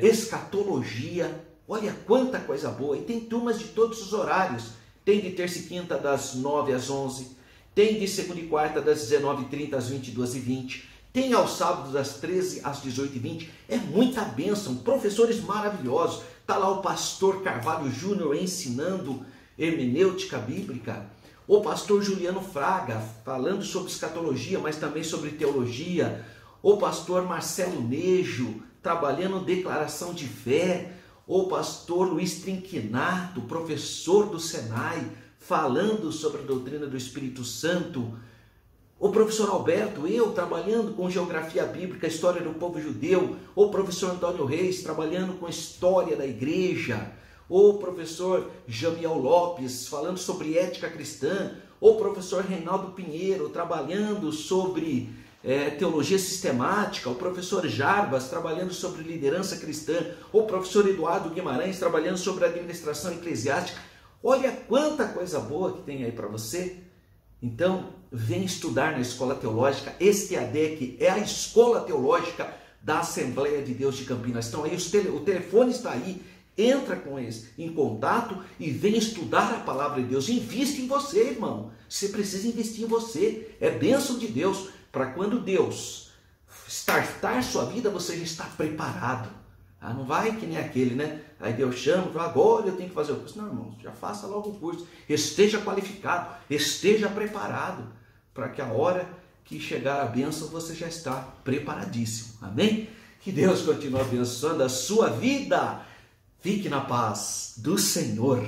escatologia. Olha quanta coisa boa. E tem turmas de todos os horários. Tem de terça e quinta das 9 às 11. Tem de segunda e quarta das 19h30 às 22h20. Tem aos sábados das 13 às 18h20. É muita bênção. Professores maravilhosos. Está lá o pastor Carvalho Júnior ensinando hermenêutica bíblica. O pastor Juliano Fraga, falando sobre escatologia, mas também sobre teologia. O pastor Marcelo Nejo, trabalhando declaração de fé. O pastor Luiz Trinquinato, professor do Senai, falando sobre a doutrina do Espírito Santo. O professor Alberto, eu trabalhando com geografia bíblica, história do povo judeu. O professor Antônio Reis, trabalhando com história da igreja. O professor Jamiel Lopes, falando sobre ética cristã. O professor Reinaldo Pinheiro, trabalhando sobre teologia sistemática. O professor Jarbas, trabalhando sobre liderança cristã. O professor Eduardo Guimarães, trabalhando sobre administração eclesiástica. Olha quanta coisa boa que tem aí para você. Então, vem estudar na Escola Teológica. STEADEC é a Escola Teológica da Assembleia de Deus de Campinas. Então, aí o telefone está aí. Entra com eles em contato e vem estudar a palavra de Deus. Invista em você, irmão. Você precisa investir em você. É bênção de Deus para quando Deus startar sua vida, você já está preparado. Não vai que nem aquele, Aí Deus chama, fala, agora eu tenho que fazer o curso. Não, irmão, já faça logo o curso. Esteja qualificado, esteja preparado, para que a hora que chegar a bênção, você já está preparadíssimo. Amém? Que Deus continue abençoando a sua vida. Fique na paz do Senhor.